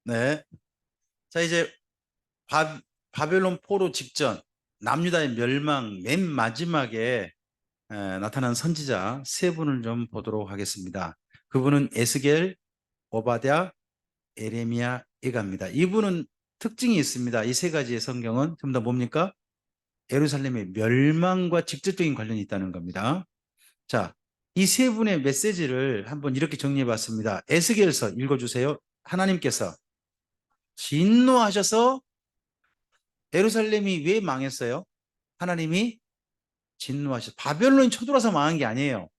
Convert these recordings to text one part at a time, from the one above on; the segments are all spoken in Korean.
네. 자, 이제 바벨론 포로 직전 남유다의 멸망 맨 마지막에 나타난 선지자 세 분을 좀 보도록 하겠습니다. 그분은 에스겔, 오바댜, 에레미야, 예가입니다. 이분은 특징이 있습니다. 이 세 가지의 성경은 전부 다 뭡니까? 예루살렘의 멸망과 직접적인 관련이 있다는 겁니다. 자, 이 세 분의 메시지를 한번 이렇게 정리해 봤습니다. 에스겔서 읽어주세요. 하나님께서 진노하셔서 예루살렘이 왜 망했어요? 하나님이 진노하셔서 바벨론이 쳐들어와서 망한 게 아니에요.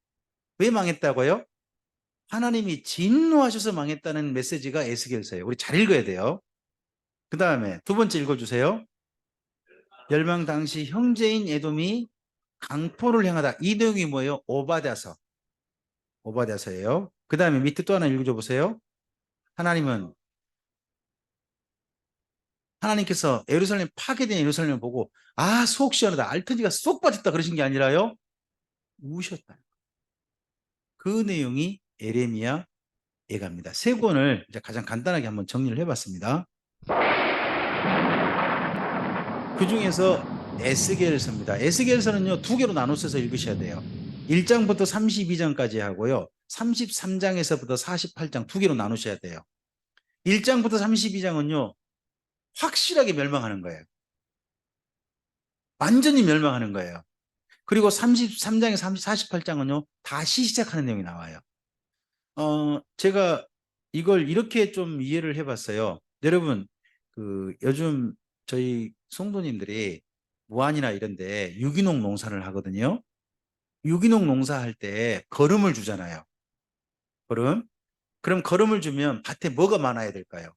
왜 망했다고요? 하나님이 진노하셔서 망했다는 메시지가 에스겔서예요. 우리 잘 읽어야 돼요. 그 다음에 두 번째 읽어주세요. 멸망 당시 형제인 에돔이 강포를 향하다. 이 내용이 뭐예요? 오바댜서. 오바댜서예요. 그 다음에 밑에 또 하나 읽어줘 보세요. 하나님은 하나님께서 예루살렘 파괴된 예루살렘을 보고 속 시원하다. 알터지가 쏙 빠졌다 그러신 게 아니라요. 우셨다. 그 내용이 에레미야 예가입니다. 세 권을 이제 가장 간단하게 한번 정리를 해봤습니다. 그 중에서 에스겔서입니다. 에스겔서는요, 두 개로 나눠서 읽으셔야 돼요. 1장부터 32장까지 하고요. 33장에서부터 48장 두 개로 나누셔야 돼요. 1장부터 32장은요, 확실하게 멸망하는 거예요. 완전히 멸망하는 거예요. 그리고 33장에서 48장은요, 다시 시작하는 내용이 나와요. 제가 이걸 이렇게 좀 이해를 해봤어요. 여러분, 요즘 저희 성도님들이 무안이나 이런데 유기농 농사를 하거든요. 유기농 농사할 때 거름을 주잖아요. 거름. 그럼 거름을 주면 밭에 뭐가 많아야 될까요?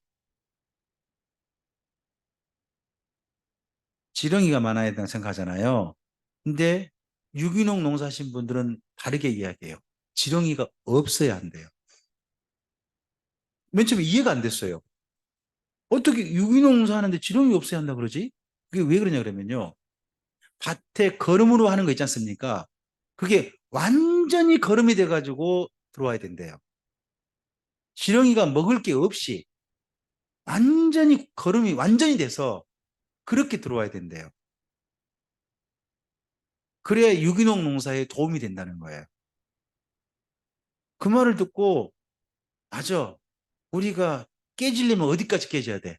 지렁이가 많아야 된다고 생각하잖아요. 근데 유기농 농사 하신 분들은 다르게 이야기해요. 지렁이가 없어야 한대요. 맨 처음에 이해가 안 됐어요. 어떻게 유기농 농사 하는데 지렁이 없어야 한다 그러지? 그게 왜 그러냐 그러면요. 밭에 거름으로 하는 거 있지 않습니까? 그게 완전히 거름이 돼가지고 들어와야 된대요. 지렁이가 먹을 게 없이 완전히 거름이 완전히 돼서 그렇게 들어와야 된대요. 그래야 유기농 농사에 도움이 된다는 거예요. 그 말을 듣고 맞아. 우리가 깨지려면 어디까지 깨져야 돼?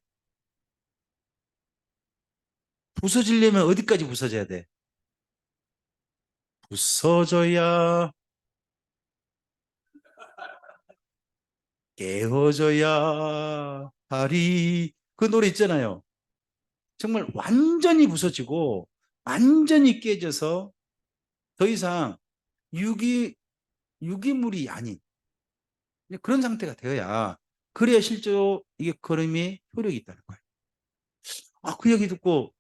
부서지려면 어디까지 부서져야 돼? 부서져야 깨어져야 하리. 그 노래 있잖아요. 정말 완전히 부서지고 완전히 깨져서 더 이상 유기, 유기물이 아닌 그런 상태가 되어야 그래야 실제로 이게 걸음이 효력이 있다는 거예요. 그 얘기 듣고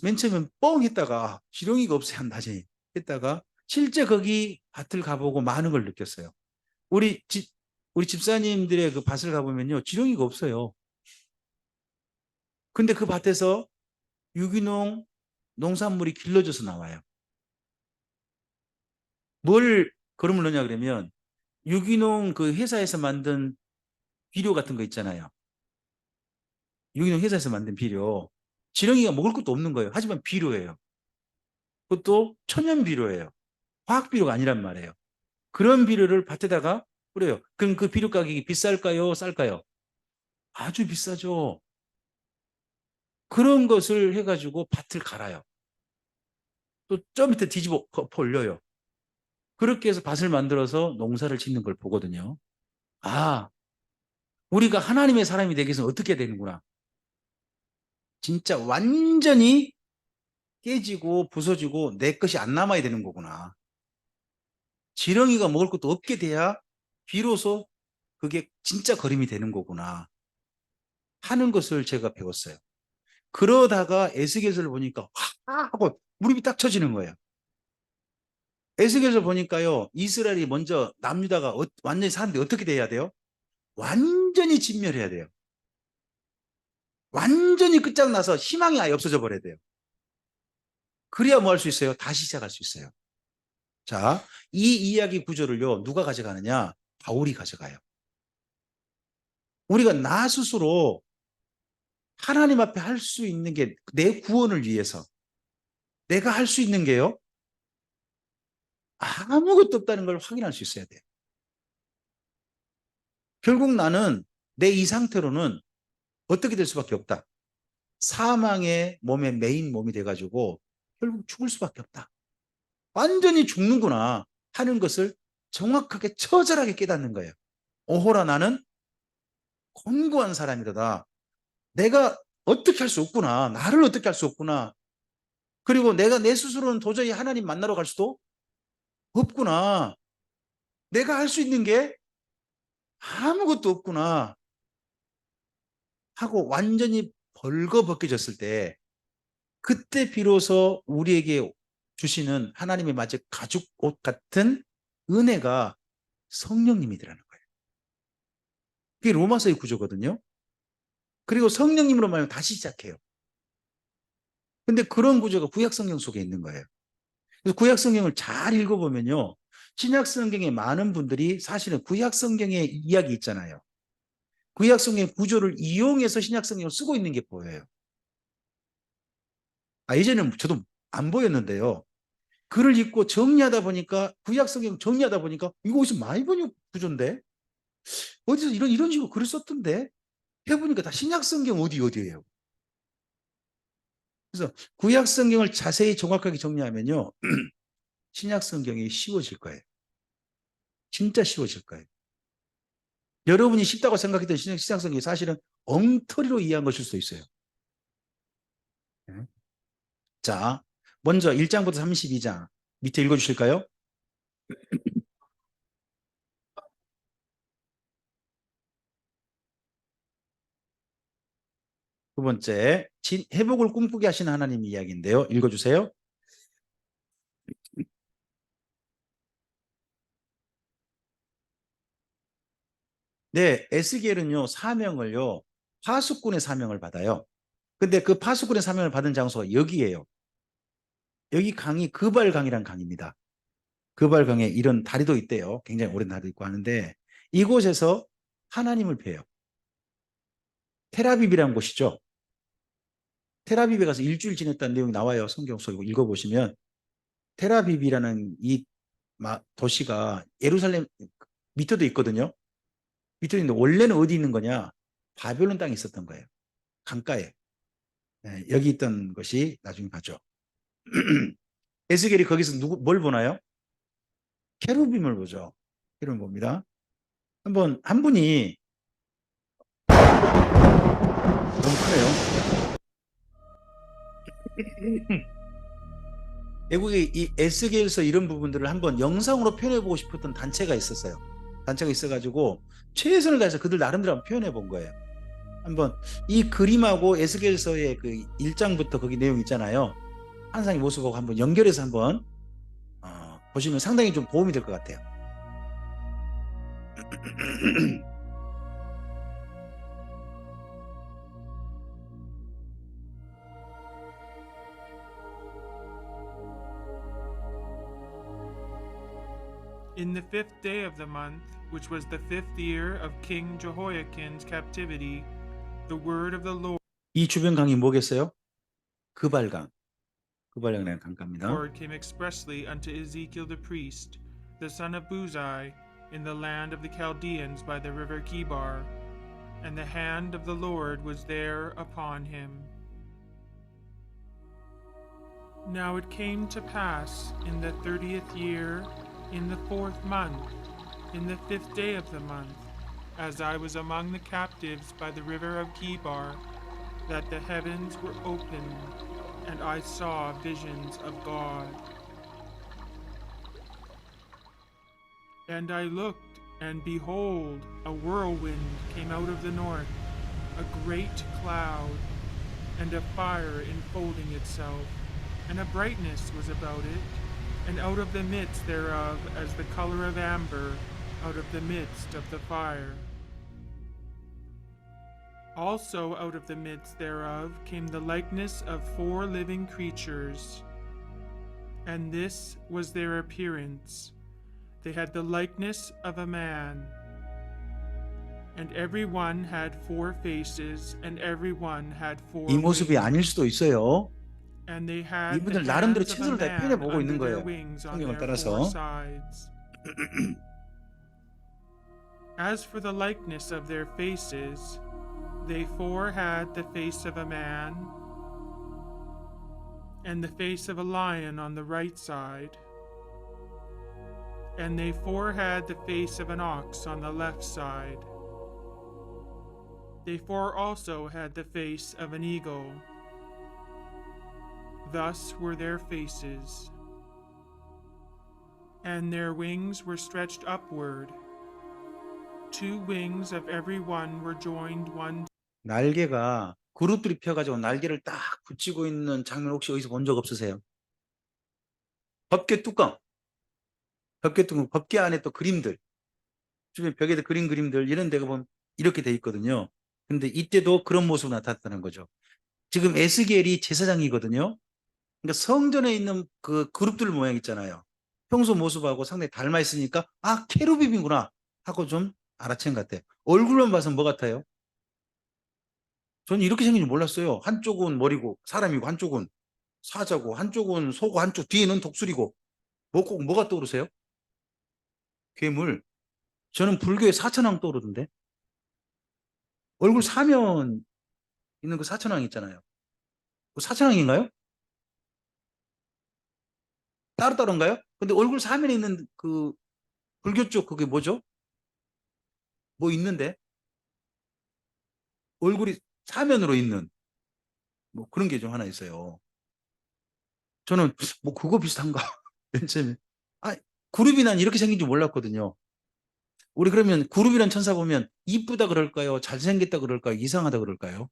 맨 처음엔 뻥 했다가 지렁이가 없어야 한다지 했다가 실제 거기 밭을 가보고 많은 걸 느꼈어요. 우리 우리 집사님들의 그 밭을 가보면요 지렁이가 없어요. 근데 그 밭에서 유기농 농산물이 길러져서 나와요. 뭘 거름을 넣냐 그러면 유기농 그 회사에서 만든 비료 같은 거 있잖아요. 유기농 회사에서 만든 비료. 지렁이가 먹을 것도 없는 거예요. 하지만 비료예요. 그것도 천연 비료예요. 화학 비료가 아니란 말이에요. 그런 비료를 밭에다가 뿌려요. 그럼 그 비료 가격이 비쌀까요? 쌀까요? 아주 비싸죠. 그런 것을 해가지고 밭을 갈아요. 또 저 밑에 뒤집어 올려요. 그렇게 해서 밭을 만들어서 농사를 짓는 걸 보거든요. 우리가 하나님의 사람이 되기 위해서 어떻게 되는구나. 진짜 완전히 깨지고 부서지고 내 것이 안 남아야 되는 거구나. 지렁이가 먹을 것도 없게 돼야 비로소 그게 진짜 거림이 되는 거구나 하는 것을 제가 배웠어요. 그러다가 에스겔서를 보니까 하고 무릎이 딱 쳐지는 거예요. 에스겔서 보니까요, 이스라엘이 먼저 남유다가 완전히 사는데 어떻게 돼야 돼요? 완전히 진멸해야 돼요. 완전히 끝장나서 희망이 아예 없어져 버려야 돼요. 그래야 뭐 할 수 있어요? 다시 시작할 수 있어요. 자, 이 이야기 구조를요, 누가 가져가느냐? 바울이 가져가요. 우리가 나 스스로 하나님 앞에 할 수 있는 게 내 구원을 위해서 내가 할 수 있는 게요, 아무것도 없다는 걸 확인할 수 있어야 돼요. 결국 나는 내 이 상태로는 어떻게 될 수밖에 없다. 사망의 몸의 메인 몸이 돼가지고 결국 죽을 수밖에 없다. 완전히 죽는구나 하는 것을 정확하게 처절하게 깨닫는 거예요. 오호라, 나는 곤고한 사람이다. 내가 어떻게 할 수 없구나. 나를 어떻게 할 수 없구나. 그리고 내가 내 스스로는 도저히 하나님 만나러 갈 수도 없구나. 내가 할 수 있는 게 아무것도 없구나 하고 완전히 벌거벗겨졌을 때, 그때 비로소 우리에게 주시는 하나님의 마치 가죽 옷 같은 은혜가 성령님이더라는 거예요. 그게 로마서의 구조거든요. 그리고 성령님으로 말하면 다시 시작해요. 근데 그런 구조가 구약 성경 속에 있는 거예요. 그래서 구약 성경을 잘 읽어보면요, 신약 성경의 많은 분들이 사실은 구약 성경의 이야기 있잖아요. 구약 성경의 구조를 이용해서 신약 성경을 쓰고 있는 게 보여요. 이제는 저도 안 보였는데요. 글을 읽고 정리하다 보니까, 구약 성경 정리하다 보니까 이거 어디서 많이 본 구조인데, 어디서 이런 식으로 글을 썼던데 해보니까 다 신약 성경 어디예요. 그래서 구약 성경을 자세히 정확하게 정리하면요, 신약 성경이 쉬워질 거예요. 진짜 쉬워질 거예요. 여러분이 쉽다고 생각했던 신약 성경이 사실은 엉터리로 이해한 것일 수도 있어요. 자, 먼저 1장부터 32장 밑에 읽어주실까요? 두 번째, 회복을 꿈꾸게 하시는 하나님 이야기인데요. 읽어주세요. 네, 에스겔은요, 사명을요, 파수꾼의 사명을 받아요. 근데 그 파수꾼의 사명을 받은 장소가 여기예요. 여기 강이 그발강이라는 강입니다. 그발강에 이런 다리도 있대요. 굉장히 오랜 다리도 있고 하는데, 이곳에서 하나님을 뵈요. 테라비비라는 곳이죠. 테라비비에 가서 일주일 지냈다는 내용이 나와요. 성경 속에 읽어보시면. 테라비비라는 이 도시가 예루살렘 밑에도 있거든요. 밑에도 있는데 원래는 어디 있는 거냐? 바벨론 땅에 있었던 거예요. 강가에. 네, 여기 있던 것이 나중에 봤죠. 에스겔이 거기서 뭘 보나요? 케루빔을 보죠. 케루빔 봅니다. 한 분이 너무 크네요. 외국에 이 에스겔서 이런 부분들을 한번 영상으로 표현해보고 싶었던 단체가 있었어요. 단체가 있어가지고 최선을 다해서 그들 나름대로 한번 표현해 본 거예요. 한번 이 그림하고 에스겔서의 그 1장부터 거기 내용 있잖아요. 환상의 모습하고 한번 연결해서 한번 보시면 상당히 좀 도움이 될 것 같아요. In the 5th day of the month, which was the 5th year of King Jehoiakim's captivity, the word of the 이 주변 강이 뭐겠어요? 그발강. 그발강이라는 강가입니다. Lord came expressly unto Ezekiel the priest, the son of Buzi, in the land of the Chaldeans by the river Kibar, and the hand of the Lord was there upon him. Now it came to pass in the 30th year, in the 4th month, in the 5th day of the month, as I was among the captives by the river of Kibar, that the heavens were opened, and I saw visions of God. And I looked, and behold, a whirlwind came out of the north, a great cloud, and a fire enfolding itself, and a brightness was about it, and out of the midst thereof as the color of amber, out of the midst of the fire. Also out of the midst thereof came the likeness of 4 living creatures, and this was their appearance. They had the likeness of a man. And every one had 4 faces, and every one had 4 이 모습이 wings. 아닐 수도 있어요. And they had the 이분들 나름대로 hands of a 친선을 다 표현해 man 보고 있는 under their 거예요. wings on 성경을 their 4 따라서. sides. As for the likeness of their faces, they 4 had the face of a man, and the face of a lion on the right side, and they 4 had the face of an ox on the left side. They 4 also had the face of an eagle. Thus were their faces. And their wings were stretched upward. 2 wings of every one were joined one. 날개가 그룹들이 펴가지고 날개를 딱 붙이고 있는 장면 혹시 어디서 본 적 없으세요? 법궤 뚜껑. 법궤 뚜껑, 법궤 안에 또 그림들. 주변 벽에도 그림들 이런 데가 보면 이렇게 돼 있거든요. 근데 이때도 그런 모습으로 나타났다는 거죠. 지금 에스겔이 제사장이거든요. 그러니까 성전에 있는 그 그룹들 모양 있잖아요. 평소 모습하고 상당히 닮아 있으니까 아 케루빔이구나 하고 좀 알아챈 것 같아요. 얼굴만 봐서 뭐 같아요? 저는 이렇게 생긴 줄 몰랐어요. 한쪽은 머리고 사람이고 한쪽은 사자고 한쪽은 소고 한쪽 뒤에는 독수리고 꼭 뭐가 떠오르세요? 괴물. 저는 불교의 사천왕 떠오르던데. 얼굴 사면 있는 그 사천왕 있잖아요. 그 사천왕인가요? 따로따로인가요? 근데 얼굴 사면에 있는 그 불교 쪽 그게 뭐죠? 뭐 있는데? 얼굴이 사면으로 있는 뭐 그런 게 좀 하나 있어요. 저는 뭐 그거 비슷한가? 맨 처음에. 아, 그룹이 난 이렇게 생긴 줄 몰랐거든요. 우리 그러면 그룹이란 천사 보면 이쁘다 그럴까요? 잘생겼다 그럴까요? 이상하다 그럴까요?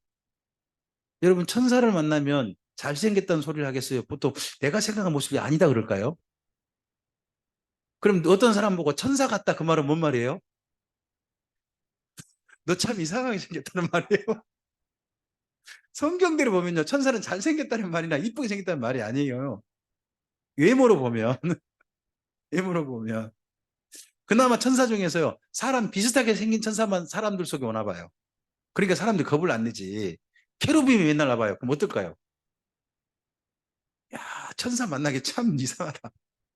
여러분 천사를 만나면 잘생겼다는 소리를 하겠어요? 보통 내가 생각한 모습이 아니다 그럴까요? 그럼 어떤 사람 보고 천사 같다 그 말은 뭔 말이에요? 너 참 이상하게 생겼다는 말이에요. 성경대로 보면요 천사는 잘생겼다는 말이나 이쁘게 생겼다는 말이 아니에요. 외모로 보면 외모로 보면 그나마 천사 중에서요 사람 비슷하게 생긴 천사만 사람들 속에 오나 봐요. 그러니까 사람들이 겁을 안 내지. 케루빔이 맨날 와봐요. 그럼 어떨까요? 야 천사 만나기 참 이상하다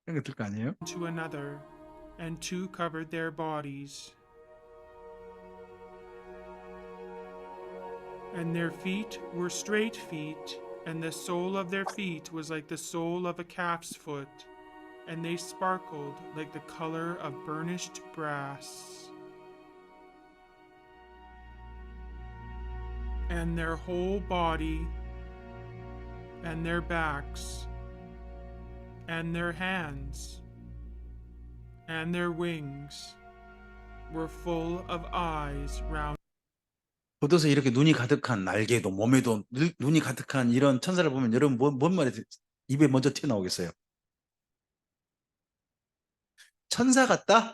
생각 들 거 아니에요? To another, and 2 covered their bodies. And their feet were straight feet, and the sole of their feet was like the sole of a calf's foot, and they sparkled like the color of burnished brass. And their whole body, and their backs, and their hands, and their wings were full of eyes round. 보도서 이렇게 눈이 가득한 날개도 몸에도 눈이 가득한 이런 천사를 보면 여러분 뭔 말이 입에 먼저 튀어나오겠어요? 천사 같다?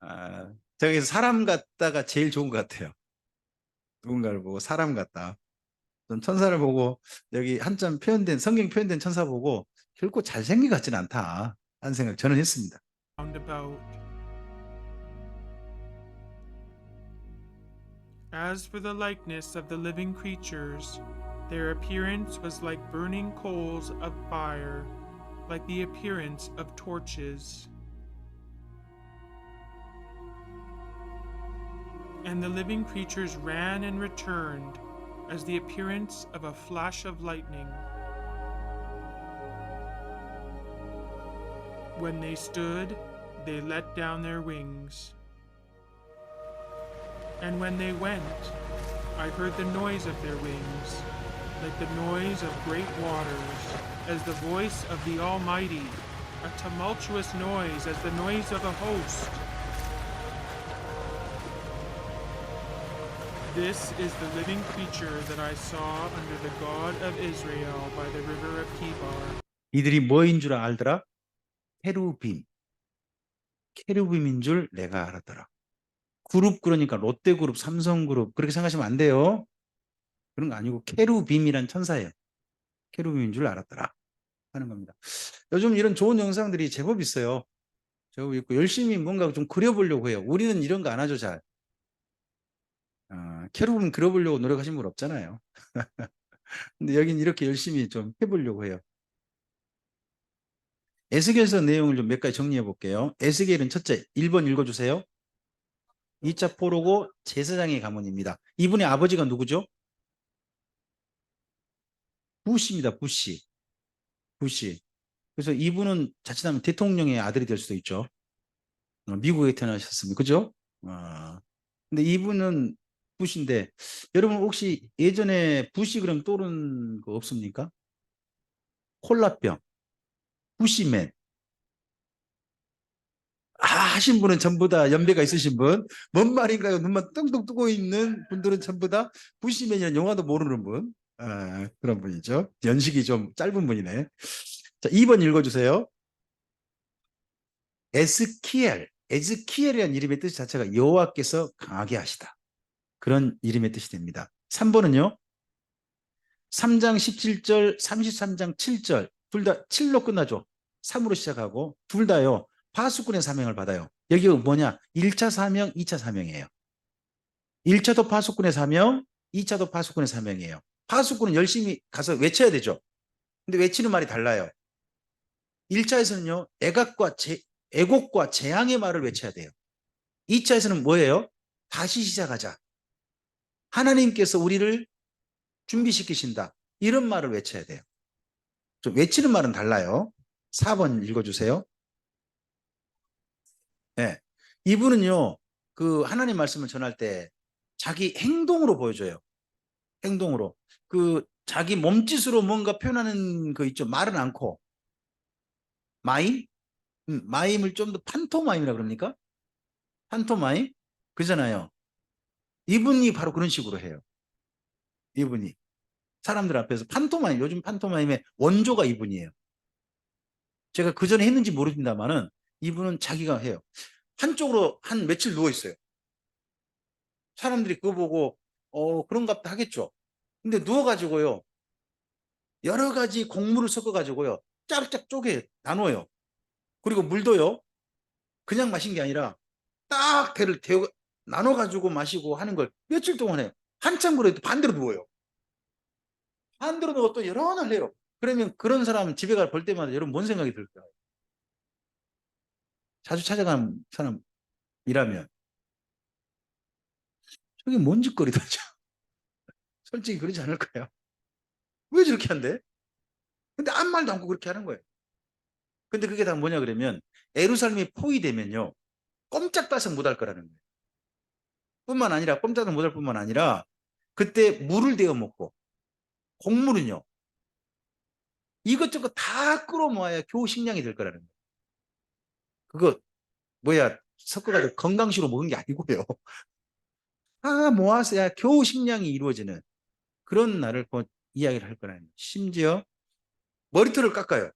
아, 저기서 사람 같다가 제일 좋은 것 같아요. 누군가를 보고 사람 같다. 전 천사를 보고 여기 한참 표현된 성경 표현된 천사 보고 결코 잘생긴 것 같지는 않다 하는 생각 저는 했습니다. About. As for the likeness of the living creatures, their appearance was like burning coals of fire, like the appearance of torches. And the living creatures ran and returned as the appearance of a flash of lightning. When they stood, they let down their wings. And when they went, I heard the noise of their wings, like the noise of great waters, as the voice of the Almighty, a tumultuous noise as the noise of a host. This is the living creature that I saw under the God of Israel by the river of Kibar. 이들이 뭐인 줄 알더라? 케루빔. 케루빔인 줄 내가 알았더라. 그룹 그러니까 롯데그룹, 삼성그룹 그렇게 생각하시면 안 돼요. 그런 거 아니고 케루빔이란 천사예요. 케루빔인 줄 알았더라. 하는 겁니다. 요즘 이런 좋은 영상들이 제법 있어요. 제법 있고 열심히 뭔가 좀 그려보려고 해요. 우리는 이런 거 안 하죠, 잘. 캐롤은 그려보려고 노력하신 분 없잖아요. 근데 여긴 이렇게 열심히 좀 해보려고 해요. 에스겔서 내용을 좀 몇 가지 정리해 볼게요. 에스겔은 첫째, 1번 읽어주세요. 2차 포로고 제사장의 가문입니다. 이분의 아버지가 누구죠? 부시입니다. 부시. 부시. 그래서 이분은 자칫하면 대통령의 아들이 될 수도 있죠. 미국에 태어나셨습니다. 그죠? 근데 이분은 부시인데 여러분 혹시 예전에 부시 그럼 떠오르는 거 없습니까? 콜라병, 부시맨. 하신 분은 전부 다 연배가 있으신 분. 뭔 말인가요? 눈만 뚱뚱 뜨고 있는 분들은 전부 다 부시맨이라는 영화도 모르는 분. 그런 분이죠. 연식이 좀 짧은 분이네. 자, 2번 읽어주세요. 에스키엘. 에스키엘이라는 이름의 뜻 자체가 여호와께서 강하게 하시다. 그런 이름의 뜻이 됩니다. 3번은요. 3장 17절, 33장 7절 둘 다 7로 끝나죠. 3으로 시작하고 둘 다요. 파수꾼의 사명을 받아요. 여기가 뭐냐? 1차 사명, 2차 사명이에요. 1차도 파수꾼의 사명, 2차도 파수꾼의 사명이에요. 파수꾼은 열심히 가서 외쳐야 되죠. 근데 외치는 말이 달라요. 1차에서는요. 애곡과 재앙의 말을 외쳐야 돼요. 2차에서는 뭐예요? 다시 시작하자. 하나님께서 우리를 준비시키신다. 이런 말을 외쳐야 돼요. 좀 외치는 말은 달라요. 4번 읽어주세요. 네. 이분은요, 그 하나님 말씀을 전할 때 자기 행동으로 보여줘요. 행동으로. 그 자기 몸짓으로 뭔가 표현하는 거 있죠. 말은 않고. 마임? 마임을 좀 더 판토마임이라 그럽니까? 판토마임? 그잖아요. 이분이 바로 그런 식으로 해요. 이분이. 사람들 앞에서 판토마임, 요즘 판토마임의 원조가 이분이에요. 제가 그 전에 했는지 모릅니다만은 이분은 자기가 해요. 한쪽으로 한 며칠 누워 있어요. 사람들이 그거 보고 그런가 보다 하겠죠. 근데 누워가지고요. 여러 가지 곡물을 섞어가지고요. 짝짝 쪼개 나눠요. 그리고 물도요. 그냥 마신 게 아니라 딱 배를 데워 나눠가지고 마시고 하는 걸 며칠 동안 해요. 한참 그래도 반대로 누워요. 반대로 누워 또 여러 날 해요. 그러면 그런 사람 집에 갈 볼 때마다 여러분 뭔 생각이 들까요? 자주 찾아가는 사람이라면 저게 뭔 짓거리다죠. 솔직히 그러지 않을까요? 왜 저렇게 한대? 근데 아무 말도 않고 그렇게 하는 거예요. 근데 그게 다 뭐냐 그러면 예루살렘이 포위되면요. 꼼짝달싹 못할 거라는 거예요. 뿐만 아니라 꼼짝도 못할 뿐만 아니라 그때 물을 데워 먹고 곡물은요. 이것저것 다 끌어모아야 겨우 식량이 될 거라는 거예요. 그거 뭐야 섞어가지고 건강식으로 먹은 게 아니고요. 다 모아서야 겨우 식량이 이루어지는 그런 날을 곧 이야기를 할 거라는 거예요. 심지어 머리털을 깎아요.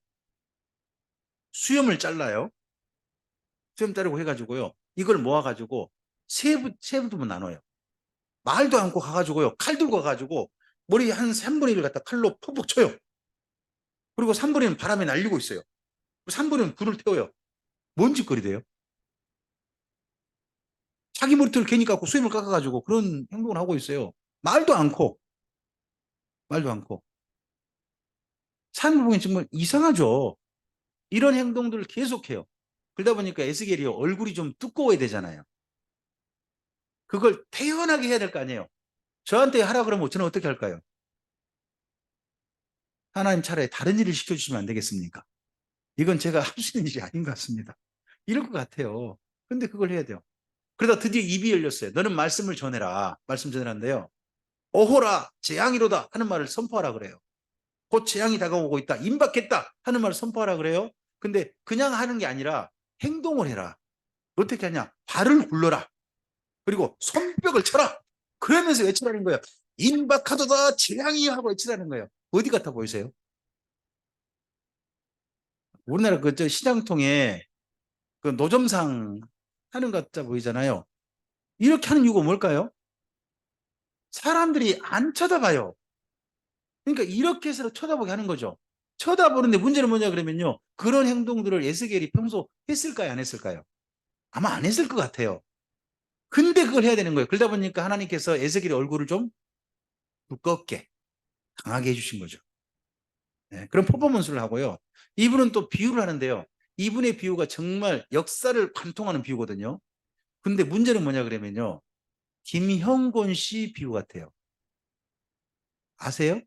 수염을 잘라요. 수염 자르고 해가지고요. 이걸 모아가지고 세 부분 나눠요. 말도 않고 가가지고요. 칼 들고 가가지고 머리 한 3분의 1을 갖다 칼로 푹푹 쳐요. 그리고 3분의 1은 바람에 날리고 있어요. 3분의 1은 불을 태워요. 뭔 짓거리 돼요? 자기 머리털을 괜히 깎고 수염을 깎아가지고 그런 행동을 하고 있어요. 말도 않고. 말도 않고. 사람들 보기엔 정말 이상하죠. 이런 행동들을 계속해요. 그러다 보니까 에스겔이 얼굴이 좀 두꺼워야 되잖아요. 그걸 태연하게 해야 될 거 아니에요. 저한테 하라 그러면 저는 어떻게 할까요? 하나님 차라리 다른 일을 시켜주시면 안 되겠습니까? 이건 제가 할 수 있는 일이 아닌 것 같습니다. 이럴 것 같아요. 근데 그걸 해야 돼요. 그러다 드디어 입이 열렸어요. 너는 말씀을 전해라. 말씀 전해라는데요. 오호라 재앙이로다 하는 말을 선포하라 그래요. 곧 재앙이 다가오고 있다. 임박했다 하는 말을 선포하라 그래요. 근데 그냥 하는 게 아니라 행동을 해라. 어떻게 하냐? 발을 굴러라. 그리고 손뼉을 쳐라. 그러면서 외치라는 거예요. 임박하도다 재앙이 하고 외치라는 거예요. 어디 같아 보이세요? 우리나라 그저 시장통에 그 노점상 하는 것 같아 보이잖아요. 이렇게 하는 이유가 뭘까요? 사람들이 안 쳐다봐요. 그러니까 이렇게 해서 쳐다보게 하는 거죠. 쳐다보는데 문제는 뭐냐 그러면요. 그런 행동들을 에스겔이 평소 했을까요? 안 했을까요? 아마 안 했을 것 같아요. 근데 그걸 해야 되는 거예요. 그러다 보니까 하나님께서 에스겔의 얼굴을 좀 두껍게 강하게 해주신 거죠. 네, 그런 퍼포먼스를 하고요. 이분은 또 비유를 하는데요. 이분의 비유가 정말 역사를 관통하는 비유거든요. 근데 문제는 뭐냐 그러면요. 김형곤 씨 비유 같아요. 아세요?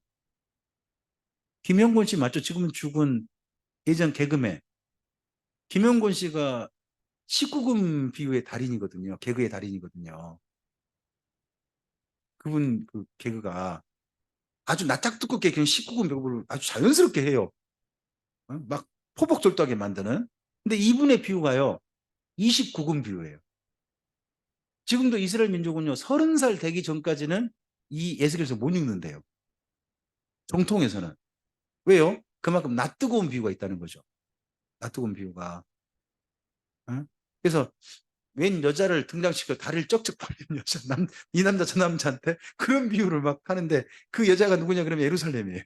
김형곤 씨 맞죠? 지금은 죽은 예전 개그맨. 김형곤 씨가 19금 비유의 달인이거든요. 개그의 달인이거든요. 그분 그 개그가 아주 낯짝 두껍게 그냥 19금 배우를 아주 자연스럽게 해요. 막 포복절도하게 만드는. 근데 이분의 비유가요. 29금 비유예요. 지금도 이스라엘 민족은요. 30살 되기 전까지는 이 에스겔서 못 읽는데요. 정통에서는. 왜요? 그만큼 낯뜨거운 비유가 있다는 거죠. 낯뜨거운 비유가. 어? 그래서 웬 여자를 등장시켜 다리를 쩍쩍 벌리는 여자, 이 남자 저 남자한테 그런 비유를 막 하는데 그 여자가 누구냐 그러면 예루살렘이에요.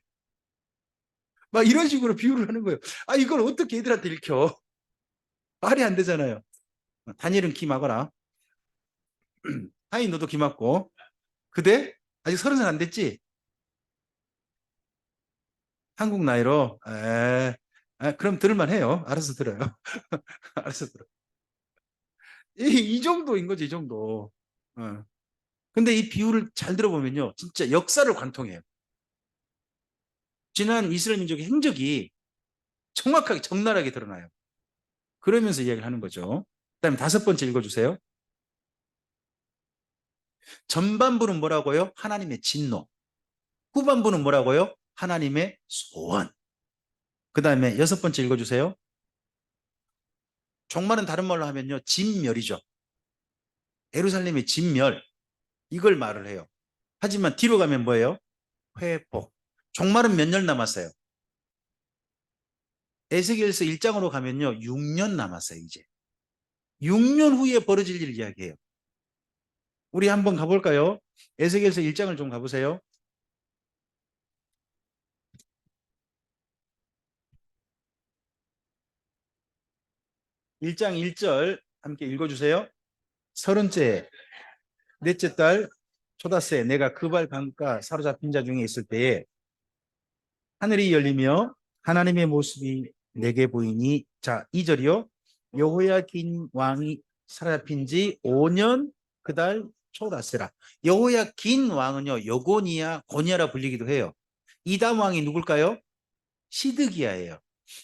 막 이런 식으로 비유를 하는 거예요. 아, 이걸 어떻게 애들한테 읽혀? 말이 안 되잖아요. 다니엘은 기 막아라. 하인 너도 기 막고. 그대? 아직 30살 안 됐지? 한국 나이로? 그럼 들을만 해요. 알아서 들어요. 알아서 들어. 이 정도인 거지, 이 정도. 어. 근데 이 비유를 잘 들어보면요. 진짜 역사를 관통해요. 지난 이스라엘 민족의 행적이 정확하게 적나라하게 드러나요. 그러면서 이야기를 하는 거죠. 그다음에 다섯 번째 읽어주세요. 전반부는 뭐라고요? 하나님의 진노. 후반부는 뭐라고요? 하나님의 소원. 그 다음에 여섯 번째 읽어주세요. 종말은 다른 말로 하면요. 진멸이죠. 예루살렘의 진멸. 이걸 말을 해요. 하지만 뒤로 가면 뭐예요? 회복. 종말은 몇 년 남았어요? 에스겔서 1장으로 가면요. 6년 남았어요, 이제. 6년 후에 벌어질 일 이야기해요. 우리 한번 가볼까요? 에스겔서 1장을 좀 가보세요. 1장 1절 함께 읽어주세요. 서른째 넷째 달 초다새 내가 그발 강가 사로잡힌 자 중에 있을 때에 하늘이 열리며 하나님의 모습이 내게 보이니 자 2절이요. 여호야긴 왕이 사로잡힌 지 5년 그달 초다새라. 여호야긴 왕은요. 여고니아 고니아라 불리기도 해요. 이담 왕이 누굴까요? 시드기야예요.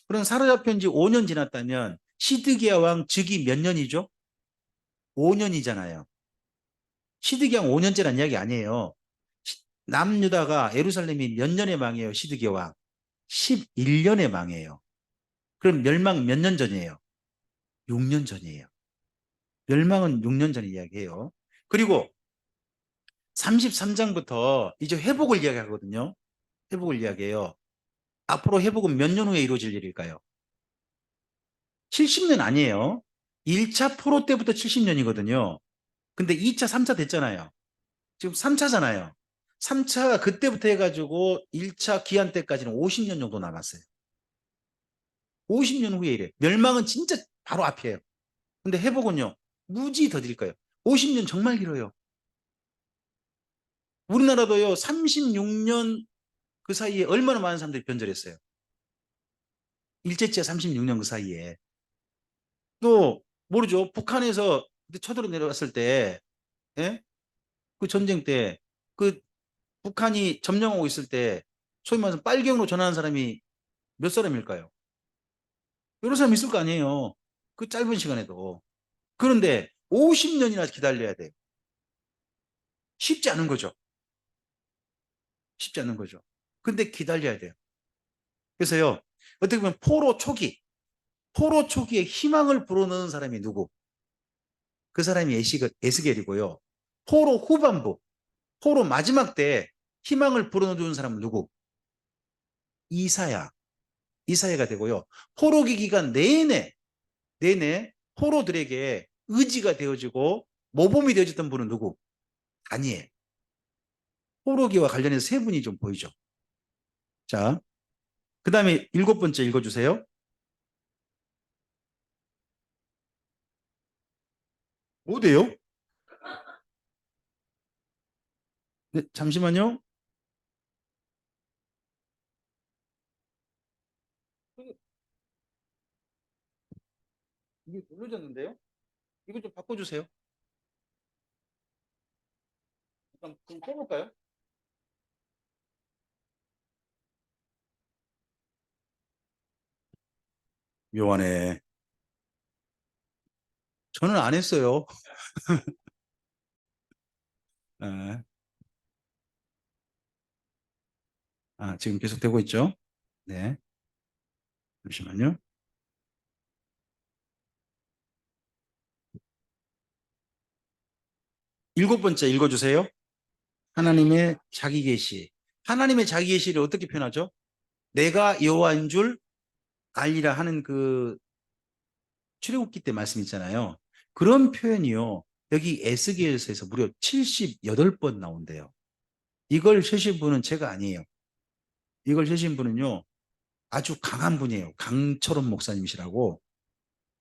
그럼 사로잡힌 지 5년 지났다면 시드기야 왕 즉위 몇 년이죠? 5년이잖아요. 시드기야 5년째란 이야기 아니에요. 남유다가 예루살렘이 몇 년에 망해요? 시드기야 왕 11년에 망해요. 그럼 멸망 몇 년 전이에요? 6년 전이에요. 멸망은 6년 전 이야기해요. 그리고 33장부터 이제 회복을 이야기하거든요. 회복을 이야기해요. 앞으로 회복은 몇 년 후에 이루어질 일일까요? 70년 아니에요. 1차 포로 때부터 70년이거든요. 근데 2차, 3차 됐잖아요. 지금 3차잖아요. 3차가 그때부터 해가지고 1차 기한 때까지는 50년 정도 남았어요. 50년 후에 이래. 멸망은 진짜 바로 앞이에요. 근데 회복은요. 무지 더딜 거예요. 50년 정말 길어요. 우리나라도요. 36년 그 사이에 얼마나 많은 사람들이 변절했어요. 일제치하 36년 그 사이에. 또 모르죠. 북한에서 쳐들어 내려왔을 때 예? 그 전쟁 때 그 북한이 점령하고 있을 때 소위 말해서 빨경으로 전하는 사람이 몇 사람일까요? 여러 사람 있을 거 아니에요. 그 짧은 시간에도. 그런데 50년이나 기다려야 돼요. 쉽지 않은 거죠. 쉽지 않은 거죠. 근데 기다려야 돼요. 그래서요, 어떻게 보면 포로 초기에 희망을 불어넣은 사람이 누구? 그 사람이 에스겔이고요. 포로 후반부, 포로 마지막 때 희망을 불어넣은 사람은 누구? 이사야. 이사야가 되고요. 포로기 기간 내내 포로들에게 의지가 되어지고 모범이 되어졌던 분은 누구? 다니엘. 포로기와 관련해서 세 분이 좀 보이죠. 자, 그 다음에 7번째 읽어주세요. 어디에요? 네, 잠시만요. 이게 눌러졌는데요? 이거 좀 바꿔주세요. 잠깐 좀 꺼볼까요? 묘하네. 저는 안 했어요. 아, 지금 계속 되고 있죠? 네. 잠시만요. 7번째 읽어주세요. 하나님의 자기 계시. 하나님의 자기 계시를 어떻게 표현하죠? 내가 여호와인 줄 알리라 하는 그 출애굽기 때 말씀 있잖아요. 그런 표현이요. 여기 에스겔서에서 무려 78번 나온대요. 이걸 쓰신 분은 제가 아니에요. 이걸 쓰신 분은요. 아주 강한 분이에요. 강철원 목사님이시라고.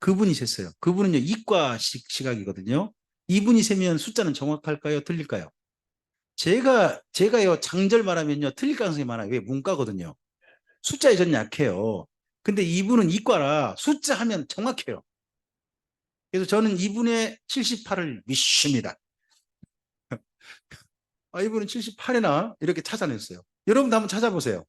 그분이 셌어요. 그분은요. 이과 시각이거든요. 이분이 세면 숫자는 정확할까요? 틀릴까요? 제가요. 장절 말하면요. 틀릴 가능성이 많아요. 왜? 문과거든요. 숫자에 전 약해요. 근데 이분은 이과라 숫자 하면 정확해요. 그래서 저는 이분의 78을 믿습니다. 이분은 78이나 이렇게 찾아냈어요. 여러분도 한번 찾아보세요.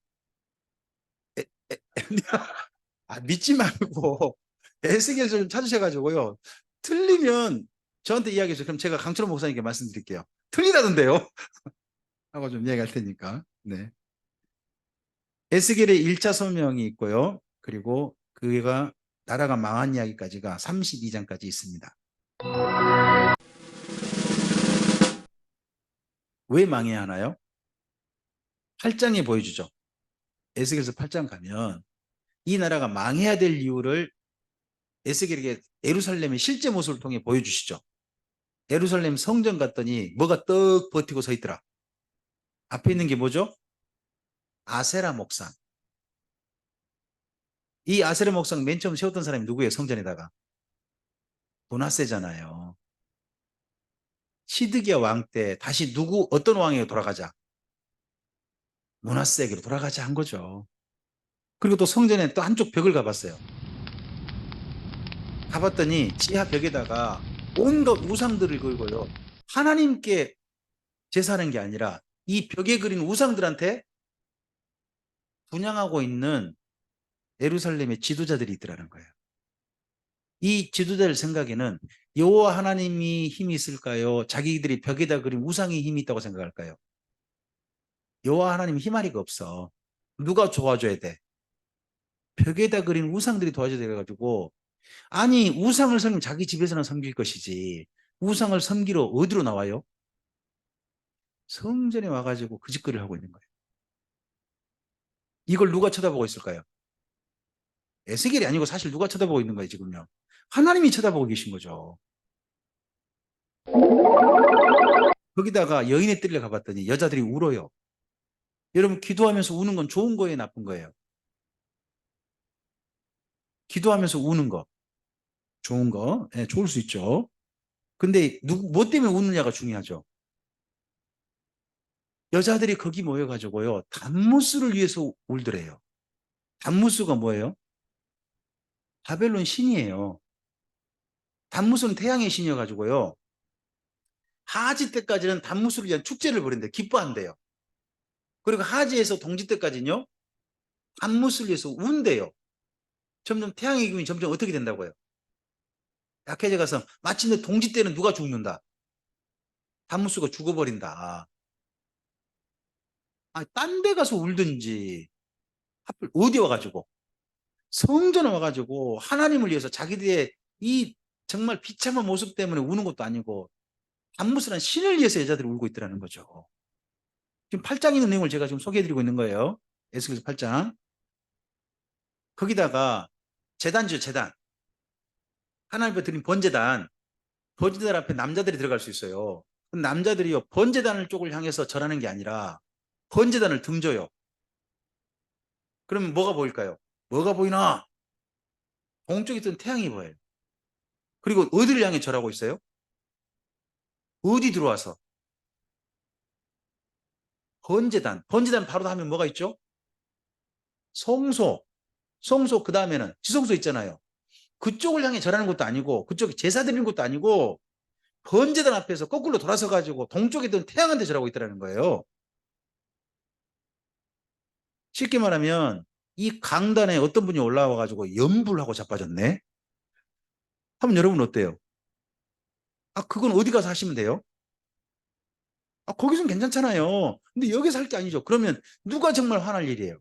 에, 에, 믿지 말고 에스겔 좀 찾으셔가지고요. 틀리면 저한테 이야기해주세요. 그럼 제가 강철호 목사님께 말씀드릴게요. 틀리다던데요? 하고 좀 이야기할 테니까. 네. 에스겔의 1차 소명이 있고요. 그리고 그가 나라가 망한 이야기까지가 32장까지 있습니다. 왜 망해야 하나요? 8장에 보여주죠. 에스겔서 8장 가면 이 나라가 망해야 될 이유를 에스겔에게 예루살렘의 실제 모습을 통해 보여주시죠. 예루살렘 성전 갔더니 뭐가 떡 버티고 서 있더라. 앞에 있는 게 뭐죠? 아세라 목상. 이 아세라 목상 맨 처음 세웠던 사람이 누구예요? 성전에다가. 도나세잖아요. 시드기야 왕 때 다시 어떤 왕에게 돌아가자? 문하세에게로 돌아가자 한 거죠. 그리고 또 성전에 또 한쪽 벽을 가봤어요. 가봤더니 지하 벽에다가 온갖 우상들을 걸고요. 하나님께 제사하는 게 아니라 이 벽에 그린 우상들한테 분양하고 있는 예루살렘의 지도자들이 있더라는 거예요. 이 지도자들 생각에는 여호와 하나님이 힘이 있을까요? 자기들이 벽에다 그린 우상이 힘이 있다고 생각할까요? 여호와 하나님 힘아리가 없어. 누가 도와줘야 돼? 벽에다 그린 우상들이 도와줘야 돼가지고 아니 우상을 섬기면 자기 집에서는 섬길 것이지 우상을 섬기러 어디로 나와요? 성전에 와가지고 그 짓거리를 하고 있는 거예요. 이걸 누가 쳐다보고 있을까요? 에스겔이 아니고 사실 누가 쳐다보고 있는 거예요 지금요? 하나님이 쳐다보고 계신 거죠. 거기다가 여인의 뜰에 가봤더니 여자들이 울어요. 여러분 기도하면서 우는 건 좋은 거예요 나쁜 거예요? 기도하면서 우는 거 좋은 거 좋을 수 있죠. 근데 뭐 때문에 우느냐가 중요하죠. 여자들이 거기 모여가지고요 단무스를 위해서 울더래요. 단무스가 뭐예요? 바벨론 신이에요. 단무스는 태양의 신이어가지고요 하지 때까지는 단무스를 위한 축제를 벌인대요. 기뻐한대요. 그리고 하지에서 동지 때까지는요 단무스를 위해서 운대요. 점점 태양의 기운이 점점 어떻게 된다고요? 약해져 가서 마침내 동지 때는 누가 죽는다? 단무스가 죽어버린다. 딴 데 가서 울든지 하필 어디 와가지고 성전에 와가지고 하나님을 위해서 자기들의 이 정말 비참한 모습 때문에 우는 것도 아니고 단무스란 신을 위해서 여자들이 울고 있더라는 거죠. 지금 8장 있는 내용을 제가 지금 소개해드리고 있는 거예요. 에스겔서 8장. 거기다가 제단이죠, 제단. 하나님 앞에 드린 번제단. 번제단 앞에 남자들이 들어갈 수 있어요. 남자들이요 번제단을 쪽을 향해서 절하는 게 아니라 번제단을 등져요. 그러면 뭐가 보일까요? 뭐가 보이나? 동쪽에 있던 태양이 보여요. 그리고 어디를 향해 절하고 있어요? 어디 들어와서? 번제단. 번제단 바로 하면 뭐가 있죠? 성소. 성소 그 다음에는 지성소 있잖아요. 그쪽을 향해 절하는 것도 아니고 그쪽에 제사 드리는 것도 아니고 번제단 앞에서 거꾸로 돌아서 가지고 동쪽에 있던 태양한테 절하고 있다는 거예요. 쉽게 말하면 이 강단에 어떤 분이 올라와 가지고 염불하고 자빠졌네. 하면 여러분 어때요? 아, 그건 어디 가서 하시면 돼요? 아, 거기선 괜찮잖아요. 근데 여기서 할 게 아니죠. 그러면 누가 정말 화날 일이에요?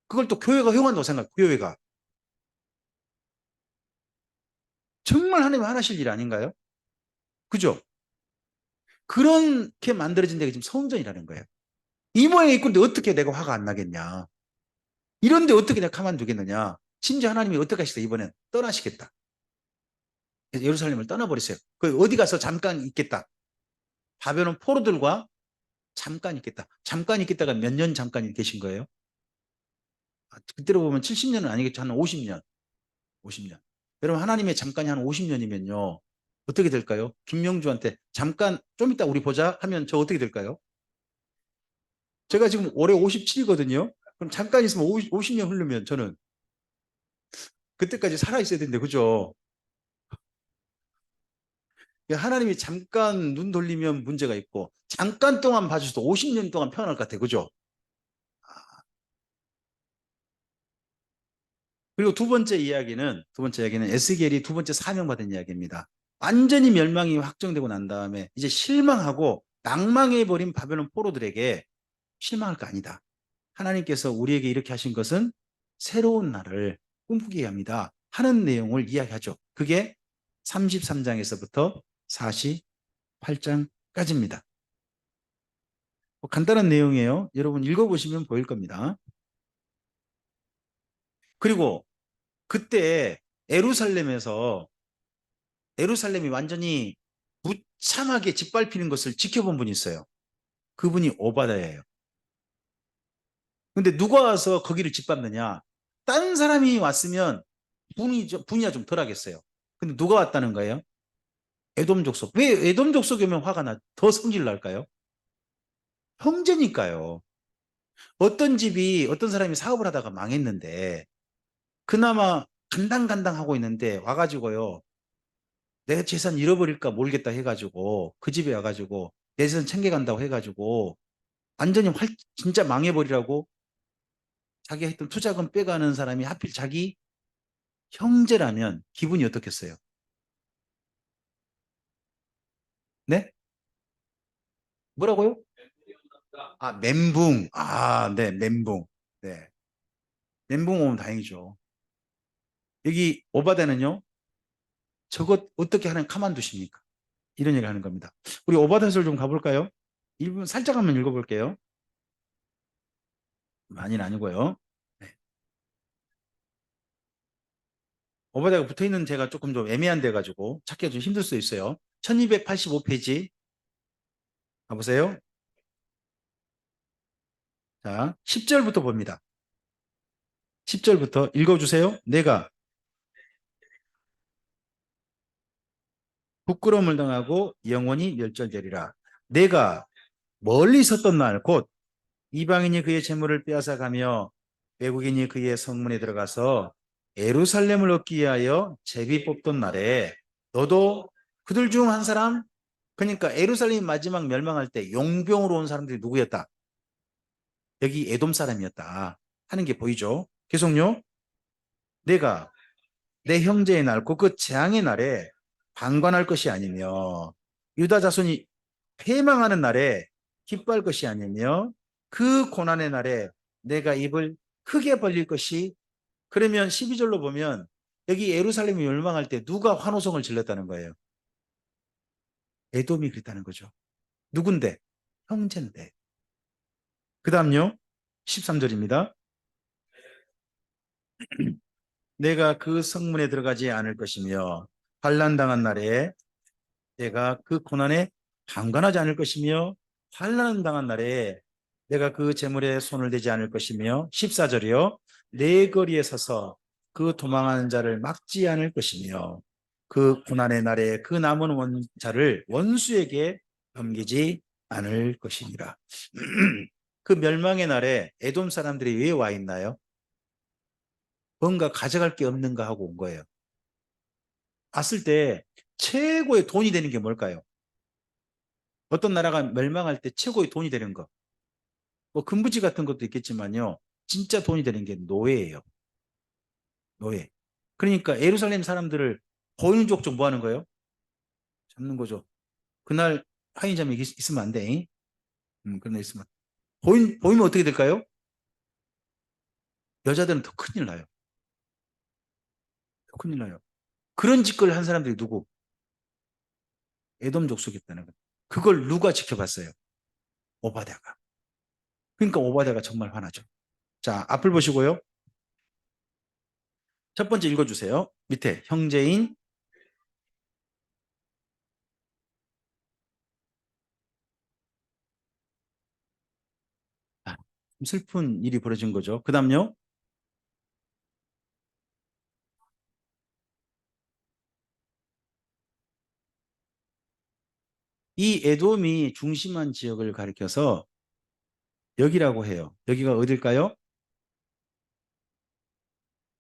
그걸 또 교회가 허용한다고 생각해. 교회가. 정말 하나님 화나실 일 아닌가요? 그죠? 그렇게 만들어진 데가 지금 성전이라는 거예요. 이 모양이 있는데 어떻게 내가 화가 안 나겠냐? 이런데 어떻게 내가 가만두겠느냐? 심지어 하나님이 어떻게 하시다 이번엔 떠나시겠다. 예루살렘을 떠나버리세요. 그 어디 가서 잠깐 있겠다. 바벨론 포로들과 잠깐 있겠다. 잠깐 있겠다가 몇 년 잠깐 계신 거예요? 아, 그때로 보면 70년은 아니겠죠. 한 50년. 50년. 여러분 하나님의 잠깐이 한 50년이면요. 어떻게 될까요? 김명주한테 잠깐 좀 이따 우리 보자 하면 저 어떻게 될까요? 제가 지금 올해 57이거든요. 그럼 잠깐 있으면 50년 흐르면 저는 그때까지 살아있어야 되는데 그죠? 하나님이 잠깐 눈 돌리면 문제가 있고 잠깐 동안 봐주셔도 50년 동안 편안할 것 같아요. 그죠? 그리고 두 번째 이야기는 에스겔이 두 번째 사명받은 이야기입니다. 완전히 멸망이 확정되고 난 다음에 이제 실망하고 낭망해버린 바벨론 포로들에게 실망할 거 아니다. 하나님께서 우리에게 이렇게 하신 것은 새로운 날을 꿈꾸게 합니다. 하는 내용을 이야기하죠. 그게 33장에서부터 48장까지입니다. 간단한 내용이에요. 여러분 읽어보시면 보일 겁니다. 그리고 그때 에루살렘에서 에루살렘이 완전히 무참하게 짓밟히는 것을 지켜본 분이 있어요. 그분이 오바댜예요. 근데 누가 와서 거기를 짓밟느냐? 다른 사람이 왔으면 분이야 좀 덜하겠어요. 근데 누가 왔다는 거예요? 에돔 족속. 왜 에돔 족속이 오면 화가 더 성질 날까요? 형제니까요. 어떤 집이 어떤 사람이 사업을 하다가 망했는데 그나마 간당간당 하고 있는데 와가지고요. 내 재산 잃어버릴까 모르겠다 해가지고 그 집에 와가지고 내 재산 챙겨간다고 해가지고 완전히 진짜 망해버리라고 자기가 했던 투자금 빼가는 사람이 하필 자기 형제라면 기분이 어떻겠어요? 네? 뭐라고요? 아, 멘붕. 아, 네, 멘붕. 네. 멘붕 오면 다행이죠. 여기 오바댜는요, 저것 어떻게 하나님 가만두십니까? 이런 얘기를 하는 겁니다. 우리 오바댜서를 좀 가볼까요? 1분 살짝 한번 읽어볼게요. 많이는 아니고요. 네. 오바댜가 붙어있는 제가 조금 좀 애매한 데 가지고 찾기가 좀 힘들 수 있어요. 1285페이지 가보세요. 자, 10절부터 봅니다. 10절부터 읽어주세요. 내가 부끄러움을 당하고 영원히 멸절되리라. 내가 멀리 있었던 날, 곧 이방인이 그의 재물을 빼앗아가며 외국인이 그의 성문에 들어가서 예루살렘을 얻기 위하여 제비 뽑던 날에 너도 그들 중 한 사람, 그러니까 예루살렘이 마지막 멸망할 때 용병으로 온 사람들이 누구였다? 여기 에돔 사람이었다 하는 게 보이죠? 계속요. 내가 내 형제의 날, 곧 그 재앙의 날에 방관할 것이 아니며 유다 자손이 패망하는 날에 기뻐할 것이 아니며 그 고난의 날에 내가 입을 크게 벌릴 것이. 그러면 12절로 보면 여기 예루살렘이 멸망할 때 누가 환호성을 질렀다는 거예요? 에돔이 그랬다는 거죠. 누군데? 형제인데. 그 다음요. 13절입니다. 내가 그 성문에 들어가지 않을 것이며 환난당한 날에 내가 그 고난에 방관하지 않을 것이며 환난 당한 날에 내가 그 재물에 손을 대지 않을 것이며 14절이요. 내 거리에 서서 그 도망하는 자를 막지 않을 것이며 그 고난의 날에 그 남은 자를 원수에게 넘기지 않을 것이니라. 그 멸망의 날에 에돔 사람들이 왜 와 있나요? 뭔가 가져갈 게 없는가 하고 온 거예요. 왔을 때 최고의 돈이 되는 게 뭘까요? 어떤 나라가 멸망할 때 최고의 돈이 되는 거. 뭐 금부지 같은 것도 있겠지만요. 진짜 돈이 되는 게 노예예요. 노예. 그러니까 예루살렘 사람들을 보이는 족족 뭐 하는 거예요? 잡는 거죠. 그날 하인자매 있으면 안 돼. 그런 애 있으면. 보이면 어떻게 될까요? 여자들은 더 큰일 나요. 더 큰일 나요. 그런 짓거리를 한 사람들이 누구? 에돔 족속이었다는 거예요. 그걸 누가 지켜봤어요? 오바댜가. 그러니까 오바댜가 정말 화나죠. 자, 앞을 보시고요. 첫 번째 읽어주세요. 밑에 형제인 좀 슬픈 일이 벌어진 거죠. 그 다음요. 이 에돔이 중심한 지역을 가리켜서 여기라고 해요. 여기가 어딜까요?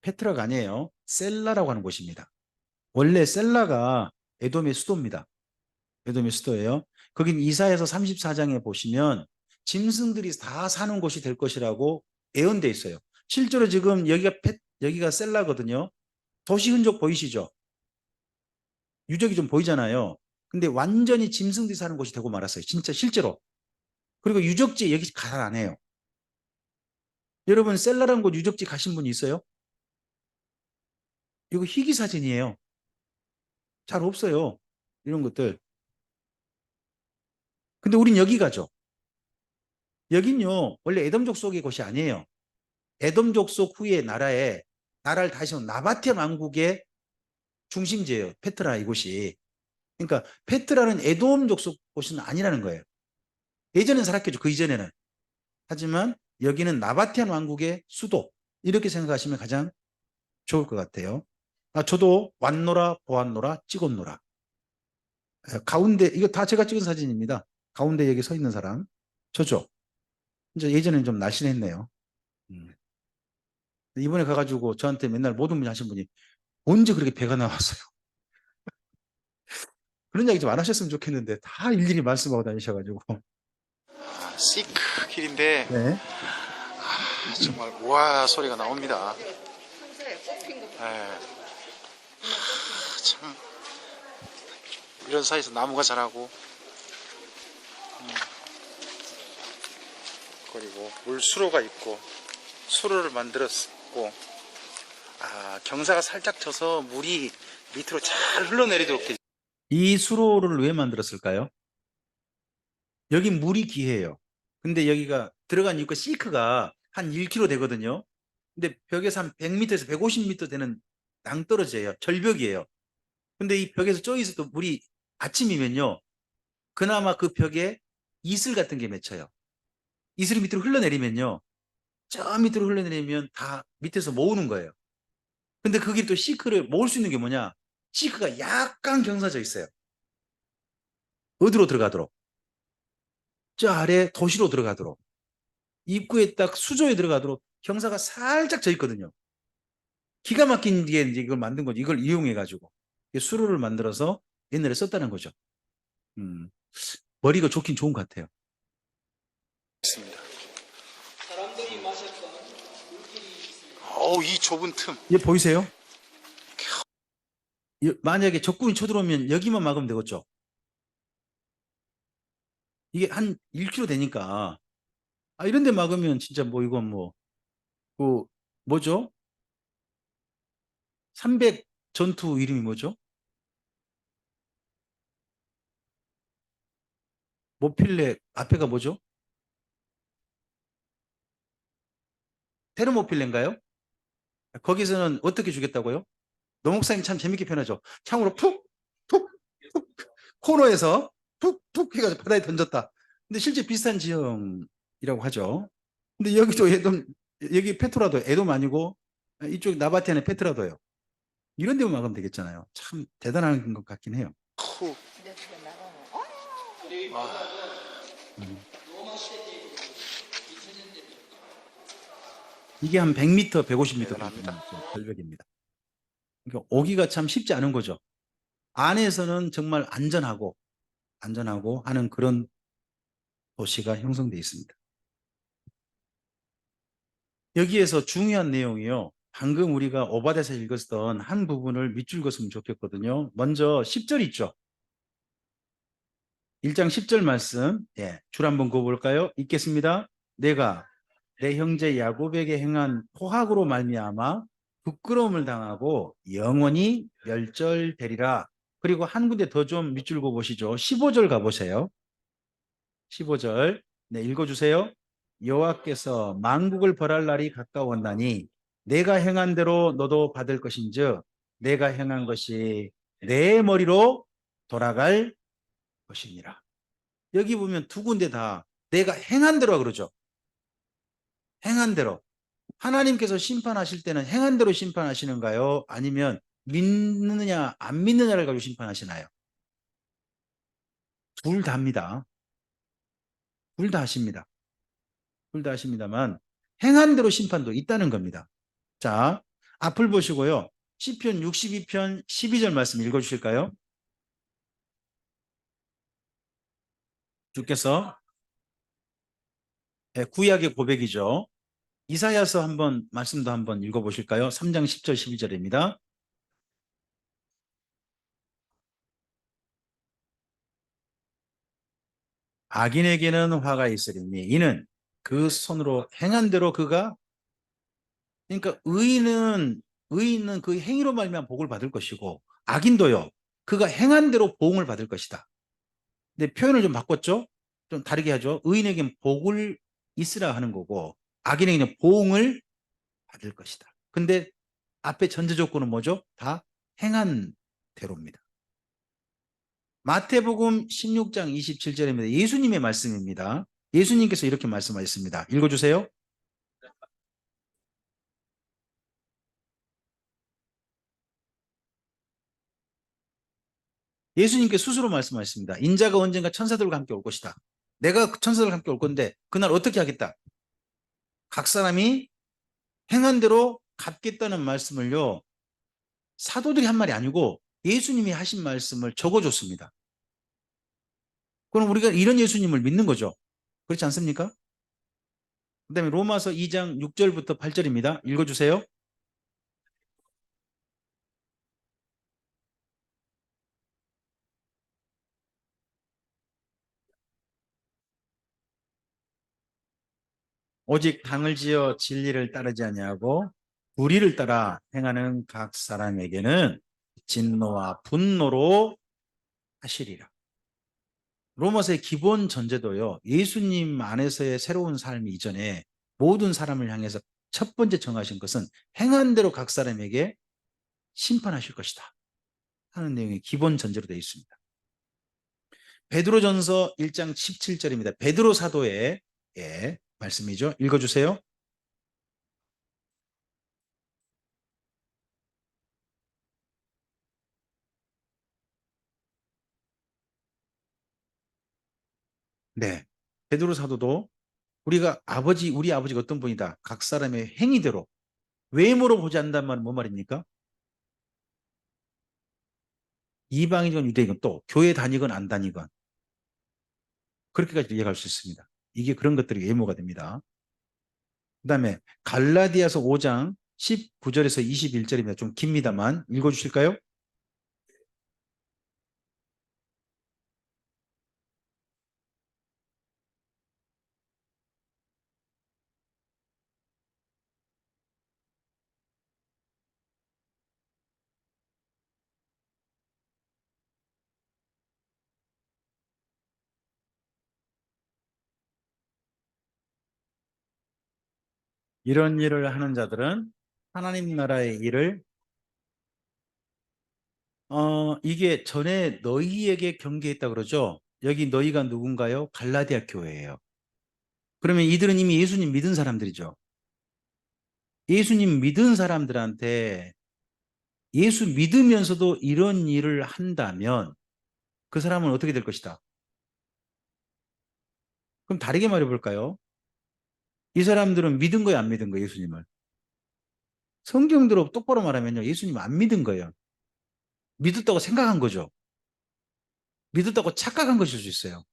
페트라가 아니에요. 셀라라고 하는 곳입니다. 원래 셀라가 에돔의 수도입니다. 에돔의 수도예요. 거긴 이사야서 34장에 보시면 짐승들이 다 사는 곳이 될 것이라고 예언돼 있어요. 실제로 지금 여기가 셀라거든요. 도시 흔적 보이시죠? 유적이 좀 보이잖아요. 근데 완전히 짐승들이 사는 곳이 되고 말았어요. 진짜 실제로. 그리고 유적지 여기 가살 안 해요. 여러분 셀라라는 곳 유적지 가신 분 있어요? 이거 희귀 사진이에요. 잘 없어요. 이런 것들. 근데 우린 여기 가죠. 여긴요. 원래 에돔 족속의 곳이 아니에요. 에돔 족속 후에 나라를 다시 온 나바테 왕국의 중심지예요. 페트라 이곳이. 그러니까 페트라는 에돔 족속 곳은 아니라는 거예요. 예전엔 살았겠죠. 그 이전에는. 하지만 여기는 나바테안 왕국의 수도. 이렇게 생각하시면 가장 좋을 것 같아요. 저도 왔노라 보았노라 찍었노라. 가운데 이거 다 제가 찍은 사진입니다. 가운데 여기 서 있는 사람 저죠. 이제 예전엔 좀 날씬했네요. 음. 이번에 가가지고 저한테 맨날 모든 분이 하신 분이 언제 그렇게 배가 나왔어요? 그런 이야기 좀 안 하셨으면 좋겠는데 다 일일이 말씀하고 다니셔가지고. 시크 길인데 네. 정말 우와 소리가 나옵니다. 참 이런 사이에서 나무가 자라고 그리고 물수로가 있고 수로를 만들었고 경사가 살짝 쳐서 물이 밑으로 잘 흘러내리도록 돼. 이 수로를 왜 만들었을까요? 여기 물이 귀해요. 근데 여기가 들어간 이유가 실크가 한 1km 되거든요. 근데 벽에서 한 100m에서 150m 되는 낭떠러지예요. 절벽이에요. 근데 이 벽에서 저기서 또 물이 아침이면요. 그나마 그 벽에 이슬 같은 게 맺혀요. 이슬이 밑으로 흘러내리면요. 저 밑으로 흘러내리면 다 밑에서 모으는 거예요. 근데 거기 또 시크를 모을 수 있는 게 뭐냐? 시크가 약간 경사져 있어요. 어디로 들어가도록? 저 아래 도시로 들어가도록. 입구에 딱 수조에 들어가도록 경사가 살짝 져 있거든요. 기가 막힌 게 이제 이걸 만든 거죠. 이걸 이용해가지고. 수로를 만들어서 옛날에 썼다는 거죠. 머리가 좋긴 좋은 것 같아요. 있습니다. 이 좁은 틈. 얘 보이세요? 만약에 적군이 쳐들어오면 여기만 막으면 되겠죠. 이게 한 1km 되니까 이런 데 막으면 진짜 뭐 이건 그 뭐죠? 300 전투 이름이 뭐죠? 모필레 앞에가 뭐죠? 테르모필레인가요? 거기서는 어떻게 죽였다고요? 노 목사님 참 재밌게 표현하죠. 창으로 푹, 푹, 푹 코너에서 푹, 푹 해가지고 바다에 던졌다. 근데 실제 비슷한 지형 하죠. 근데 여기도 에돔, 여기 페트라도 에돔 아니고 이쪽 나바테는 페트라도요. 이런 데만 막으면 되겠잖아요. 참 대단한 것 같긴 해요. 후. 아, 음. 이게 한 100m, 150m 대단합니다. 절벽입니다. 그러니까 오기가 참 쉽지 않은 거죠. 안에서는 정말 안전하고 하는 그런 도시가 형성되어 있습니다. 여기에서 중요한 내용이요. 방금 우리가 오바댜서 읽었던 한 부분을 밑줄 그었으면 좋겠거든요. 먼저 10절 있죠. 1장 10절 말씀, 예, 줄 한번 그어볼까요? 읽겠습니다. 내가 내 형제 야곱에게 행한 포학으로 말미암아 부끄러움을 당하고 영원히 멸절되리라. 그리고 한 군데 더 좀 밑줄 그어 보시죠. 15절 가보세요. 15절, 네, 읽어주세요. 여호와께서 만국을 벌할 날이 가까웠나니 내가 행한 대로 너도 받을 것인즉 내가 행한 것이 내 머리로 돌아갈 것이니라. 여기 보면 두 군데 다 내가 행한 대로 그러죠. 행한 대로. 하나님께서 심판하실 때는 행한 대로 심판하시는가요? 아니면 믿느냐 안 믿느냐를 가지고 심판하시나요? 둘 다입니다. 둘 다 하십니다. 둘 다 하십니다만 행한 대로 심판도 있다는 겁니다. 자, 앞을 보시고요. 시편 62편 12절 말씀 읽어주실까요? 주께서, 예, 구약의 고백이죠. 이사야서 한번 말씀도 한번 읽어보실까요? 3장 10절 12절입니다. 악인에게는 화가 있으리니 이는 그 손으로 행한 대로 그가, 그러니까 의인은 그 행위로 말미암아 복을 받을 것이고 악인도요. 그가 행한 대로 보응을 받을 것이다. 근데 표현을 좀 바꿨죠? 좀 다르게 하죠. 의인에게는 복을 있으라 하는 거고 악인에게는 보응을 받을 것이다. 근데 앞에 전제 조건은 뭐죠? 다 행한 대로입니다. 마태복음 16장 27절입니다. 예수님의 말씀입니다. 예수님께서 이렇게 말씀하셨습니다. 읽어주세요. 예수님께 스스로 말씀하셨습니다. 인자가 언젠가 천사들과 함께 올 것이다. 내가 천사들과 함께 올 건데 그날 어떻게 하겠다? 각 사람이 행한 대로 갚겠다는 말씀을요. 사도들이 한 말이 아니고 예수님이 하신 말씀을 적어줬습니다. 그럼 우리가 이런 예수님을 믿는 거죠. 그렇지 않습니까? 그 다음에 로마서 2장 6절부터 8절입니다. 읽어주세요. 오직 당을 지어 진리를 따르지 아니하고 불의를 따라 행하는 각 사람에게는 진노와 분노로 하시리라. 로마서의 기본 전제도요. 예수님 안에서의 새로운 삶 이전에 모든 사람을 향해서 첫 번째 정하신 것은 행한 대로 각 사람에게 심판하실 것이다 하는 내용이 기본 전제로 되어 있습니다. 베드로전서 1장 17절입니다. 베드로 사도의, 예, 말씀이죠. 읽어주세요. 네, 베드로 사도도 우리 아버지가 어떤 분이다. 각 사람의 행위대로 외모로 보지 않는다는 말은 뭔 말입니까? 이방이건 유대이건 또 교회 다니건 안 다니건 그렇게까지 이해할 수 있습니다. 이게 그런 것들이 외모가 됩니다. 그 다음에 갈라디아서 5장 19절에서 21절입니다. 좀 깁니다만 읽어주실까요? 이런 일을 하는 자들은 하나님 나라의 일을, 이게 전에 너희에게 경계했다 그러죠. 여기 너희가 누군가요? 갈라디아 교회예요. 그러면 이들은 이미 예수님 믿은 사람들이죠. 예수님 믿은 사람들한테 예수 믿으면서도 이런 일을 한다면 그 사람은 어떻게 될 것이다? 그럼 다르게 말해볼까요? 이 사람들은 믿은 거예요, 안 믿은 거예요, 예수님을? 성경대로 똑바로 말하면요, 예수님 안 믿은 거예요. 믿었다고 생각한 거죠. 믿었다고 착각한 것일 수 있어요.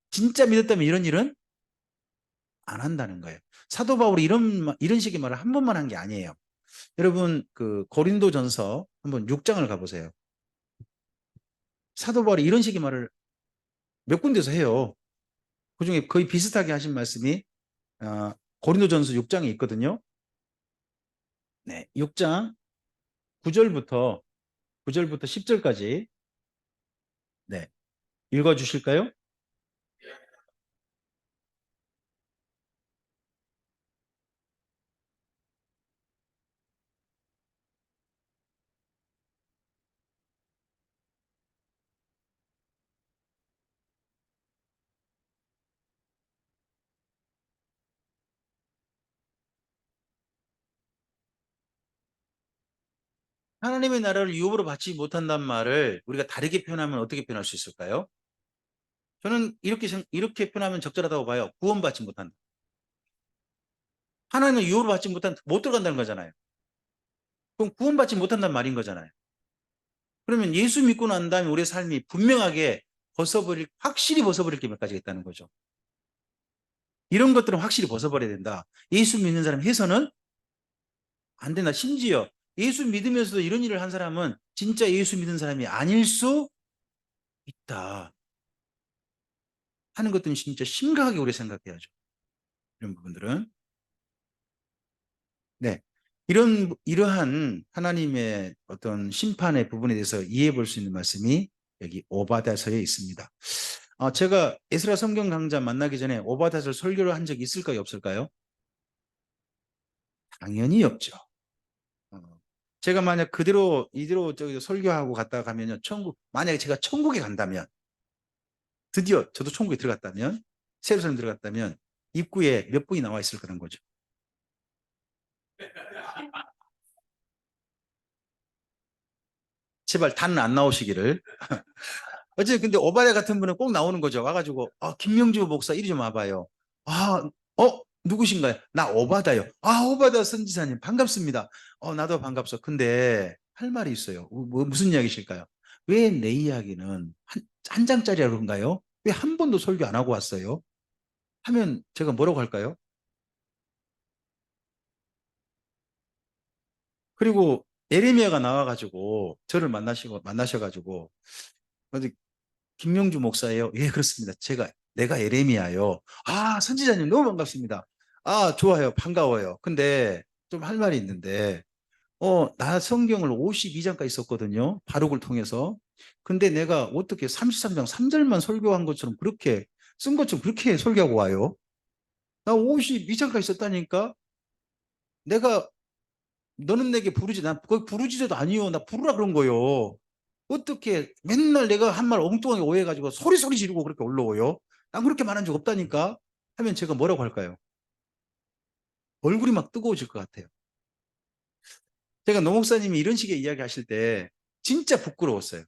진짜 믿었다면 이런 일은 안 한다는 거예요. 사도 바울이 이런 식의 말을 한 번만 한 게 아니에요. 여러분, 그 고린도전서 한번 6장을 가보세요. 사도 바울이 이런 식의 말을 몇 군데서 해요. 그 중에 거의 비슷하게 하신 말씀이 고린도전서 6장에 있거든요. 네, 6장 9절부터 10절까지 네, 읽어주실까요? 하나님의 나라를 유업으로 받지 못한다는 말을 우리가 다르게 표현하면 어떻게 표현할 수 있을까요? 저는 이렇게 표현하면 적절하다고 봐요. 구원받지 못한다. 하나님은 유업으로 받지 못 들어간다는 거잖아요. 그럼 구원받지 못한다는 말인 거잖아요. 그러면 예수 믿고 난 다음에 우리의 삶이 분명하게 확실히 벗어버릴 게 몇 가지가 있다는 거죠. 이런 것들은 확실히 벗어버려야 된다. 예수 믿는 사람 해서는 안 된다. 심지어 예수 믿으면서도 이런 일을 한 사람은 진짜 예수 믿는 사람이 아닐 수 있다 하는 것들은 진짜 심각하게 우리 생각해야죠. 이런 부분들은. 네. 이러한 하나님의 어떤 심판의 부분에 대해서 이해해 볼 수 있는 말씀이 여기 오바댜서에 있습니다. 제가 에스라 성경 강좌 만나기 전에 오바댜서 설교를 한 적이 있을까요, 없을까요? 당연히 없죠. 제가 만약 이대로 저기 설교하고 갔다 가면요, 만약에 제가 천국에 간다면, 드디어 저도 천국에 들어갔다면, 새로 산 들어갔다면, 입구에 몇 분이 나와 있을 거란 거죠. 제발 단은 안 나오시기를. 어쨌든 근데 오바댜 같은 분은 꼭 나오는 거죠. 와가지고 김명주 목사 이리 좀 와봐요. 누구신가요? 나 오바다요. 오바다 선지사님 반갑습니다. 나도 반갑소. 근데 할 말이 있어요. 무슨 이야기실까요? 왜 내 이야기는 한 장짜리라 그런가요? 왜 한 번도 설교 안 하고 왔어요? 하면 제가 뭐라고 할까요? 그리고 에레미야가 나와가지고 저를 만나셔가지고 어디 김명주 목사예요. 예, 그렇습니다. 내가 에레미야요. 선지자님 너무 반갑습니다. 좋아요. 반가워요. 근데 좀 할 말이 있는데, 나 성경을 52장까지 썼거든요. 바룩을 통해서. 근데 내가 어떻게 33장 3절만 설교한 것처럼 쓴 것처럼 그렇게 설교하고 와요? 나 52장까지 썼다니까? 너는 내게 부르지. 난 거기 부르지도 아니요. 나 부르라 그런 거요. 어떻게 맨날 내가 한 말 엉뚱하게 오해해가지고 소리 지르고 그렇게 올라오요? 난 그렇게 말한 적 없다니까? 하면 제가 뭐라고 할까요? 얼굴이 막 뜨거워질 것 같아요. 제가 노 목사님이 이런 식의 이야기 하실 때 진짜 부끄러웠어요.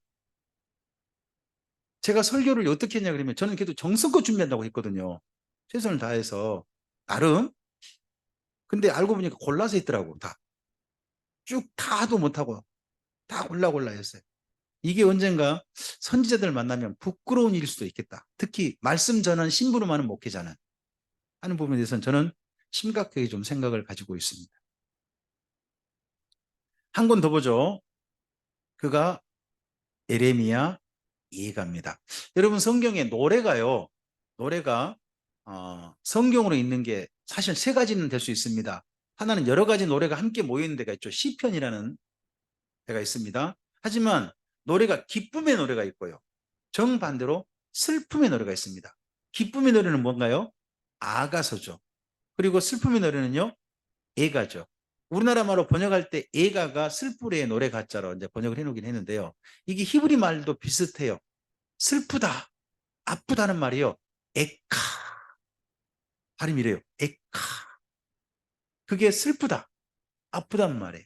제가 설교를 어떻게 했냐 그러면 저는 그래도 정성껏 준비한다고 했거든요. 최선을 다해서 나름. 근데 알고 보니까 골라서 했더라고. 쭉 다도 못하고 다 골라 했어요. 이게 언젠가 선지자들 만나면 부끄러운 일일 수도 있겠다. 특히 말씀 전한 신부로 많은 목회자는 하는 부분에 대해서는 저는 심각하게 좀 생각을 가지고 있습니다. 한 권 더 보죠. 그가 에레미야 예가입니다. 여러분 성경에 노래가 성경으로 있는 게 사실 세 가지는 될 수 있습니다. 하나는 여러 가지 노래가 함께 모이는 데가 있죠. 시편이라는 데가 있습니다. 하지만 기쁨의 노래가 있고요. 정반대로 슬픔의 노래가 있습니다. 기쁨의 노래는 뭔가요? 아가서죠. 그리고 슬픔의 노래는요, 애가죠. 우리나라 말로 번역할 때 애가가 슬프리의 노래 가짜로 이제 번역을 해놓긴 했는데요. 이게 히브리 말도 비슷해요. 슬프다. 아프다는 말이요. 에카. 발음이 이래요. 에카. 그게 슬프다. 아프단 말이에요.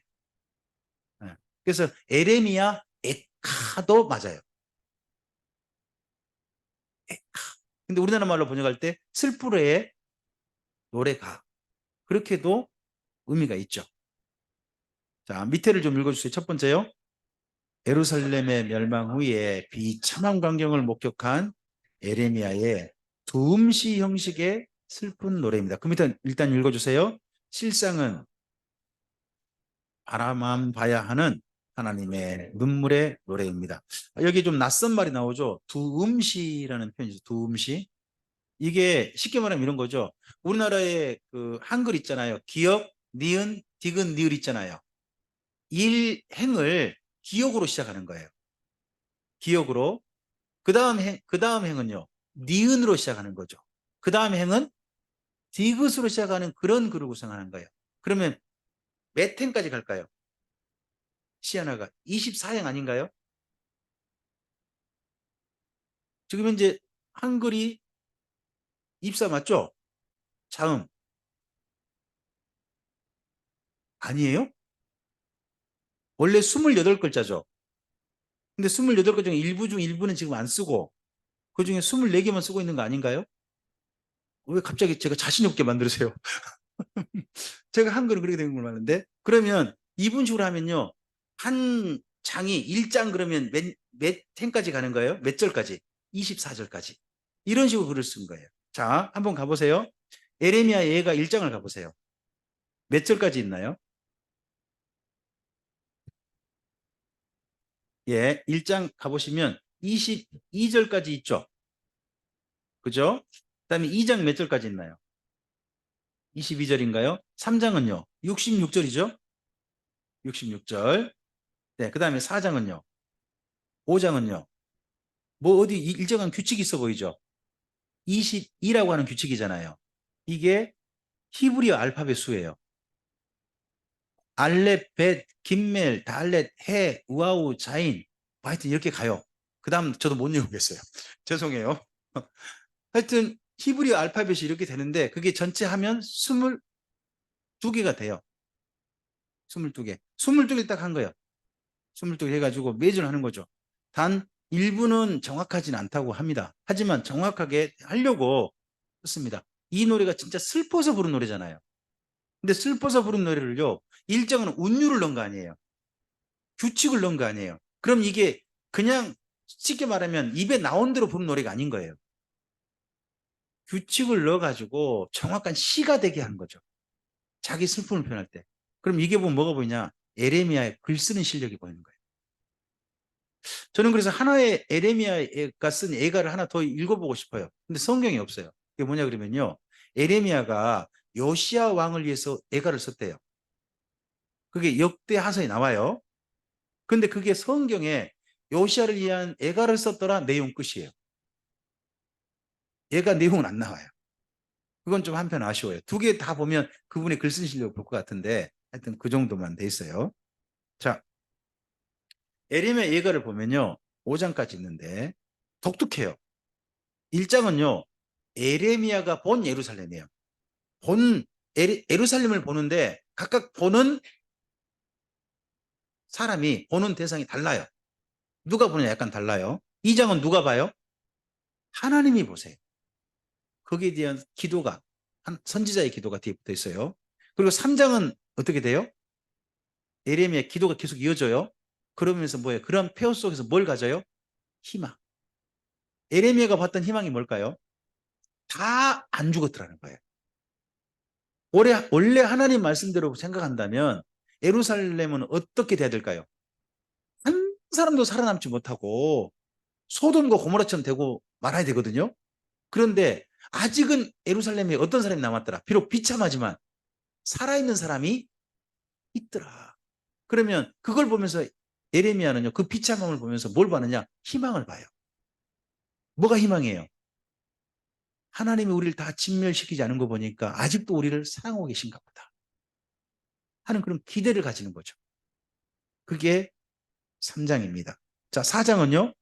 예. 그래서 에레미야 에카도 맞아요. 에카. 근데 우리나라 말로 번역할 때 슬프레의 노래가. 그렇게도 의미가 있죠. 자, 밑에를 좀 읽어주세요. 첫 번째요. 예루살렘의 멸망 후에 비참한 광경을 목격한 에레미야의 두음시 형식의 슬픈 노래입니다. 그 밑에 일단 읽어주세요. 실상은 바라만 봐야 하는 하나님의 눈물의 노래입니다. 여기 좀 낯선 말이 나오죠. 두음시라는 표현이죠. 두음시. 이게 쉽게 말하면 이런 거죠. 우리나라에 그 한글 있잖아요. 기역, 니은, 디귿, 니을 있잖아요. 일행을 기역으로 시작하는 거예요. 기역으로. 그 다음 행은요. 니은으로 시작하는 거죠. 그 다음 행은 디귿으로 시작하는 그런 글을 구성하는 거예요. 그러면 몇 행까지 갈까요? 시 하나가 24행 아닌가요? 지금 현재 한글이 입사 맞죠? 자음 아니에요? 원래 28글자죠. 근데 28글 중에 일부 중 일부는 지금 안 쓰고 그 중에 24개만 쓰고 있는 거 아닌가요? 왜 갑자기 제가 자신 없게 만들으세요? 제가 한글은 그렇게 된 걸 많은데 그러면 이분식으로 하면요. 한 장이 1장 그러면 몇 행까지 가는 거예요? 몇 절까지? 24절까지. 이런 식으로 글을 쓴 거예요. 자, 한번 가보세요. 에레미야 예가 1장을 가보세요. 몇 절까지 있나요? 예, 1장 가보시면 22절까지 있죠. 그죠? 그 다음에 2장 몇 절까지 있나요? 22절인가요? 3장은요? 66절이죠? 66절. 네, 그 다음에 4장은요? 5장은요? 뭐 어디 일정한 규칙이 있어 보이죠? 22라고 하는 규칙이잖아요. 이게 히브리어 알파벳 수예요. 알렙, 벳, 김멜, 달렛, 해, 우아우, 자인. 하여튼 이렇게 가요. 그 다음 저도 못 읽겠어요. 죄송해요. 하여튼 히브리어 알파벳이 이렇게 되는데 그게 전체 하면 22개가 돼요. 22개. 22개 딱 한 거예요. 22개 해가지고 매주 하는 거죠. 단 일부는 정확하진 않다고 합니다. 하지만 정확하게 하려고 했습니다. 이 노래가 진짜 슬퍼서 부른 노래잖아요. 근데 슬퍼서 부른 노래를요. 일정은 운율을 넣은 거 아니에요. 규칙을 넣은 거 아니에요. 그럼 이게 그냥 쉽게 말하면 입에 나온 대로 부른 노래가 아닌 거예요. 규칙을 넣어가지고 정확한 시가 되게 한 거죠. 자기 슬픔을 표현할 때. 그럼 이게 보면 뭐가 보이냐? 에레미야의 글 쓰는 실력이 보이는 거예요. 저는 그래서 하나의 에레미야가 쓴 예가를 하나 더 읽어보고 싶어요. 근데 성경이 없어요. 그게 뭐냐 그러면요. 에레미야가 요시야 왕을 위해서 예가를 썼대요. 그게 역대하서에 나와요. 근데 그게 성경에 요시야를 위한 예가를 썼더라 내용 끝이에요. 예가 내용은 안 나와요. 그건 좀 한편 아쉬워요. 두 개 다 보면 그분의 글 쓰는 실력을 볼 것 같은데 하여튼 그 정도만 돼 있어요. 자, 에레미야 예가를 보면요. 5장까지 있는데 독특해요. 1장은요. 에레미야가 본 예루살렘이에요. 본 예루살렘을 보는데 각각 보는 사람이 보는 대상이 달라요. 누가 보느냐 약간 달라요. 2장은 누가 봐요? 하나님이 보세요. 거기에 대한 기도가 선지자의 기도가 뒤에 붙어 있어요. 그리고 3장은 어떻게 돼요? 에레미야 기도가 계속 이어져요. 그러면서 뭐예요? 그런 폐허 속에서 뭘 가져요? 희망. 에레미야가 봤던 희망이 뭘까요? 다 안 죽었더라는 거예요. 원래 하나님 말씀대로 생각한다면 예루살렘은 어떻게 돼야 될까요? 한 사람도 살아남지 못하고 소돔과 고모라처럼 되고 말아야 되거든요. 그런데 아직은 예루살렘에 어떤 사람이 남았더라. 비록 비참하지만 살아있는 사람이 있더라. 그러면 그걸 보면서 예레미야는요. 그 비참함을 보면서 뭘 봐느냐? 희망을 봐요. 뭐가 희망이에요? 하나님이 우리를 다 진멸시키지 않은 거 보니까 아직도 우리를 사랑하고 계신가 보다 하는 그런 기대를 가지는 거죠. 그게 3장입니다. 자, 4장은요.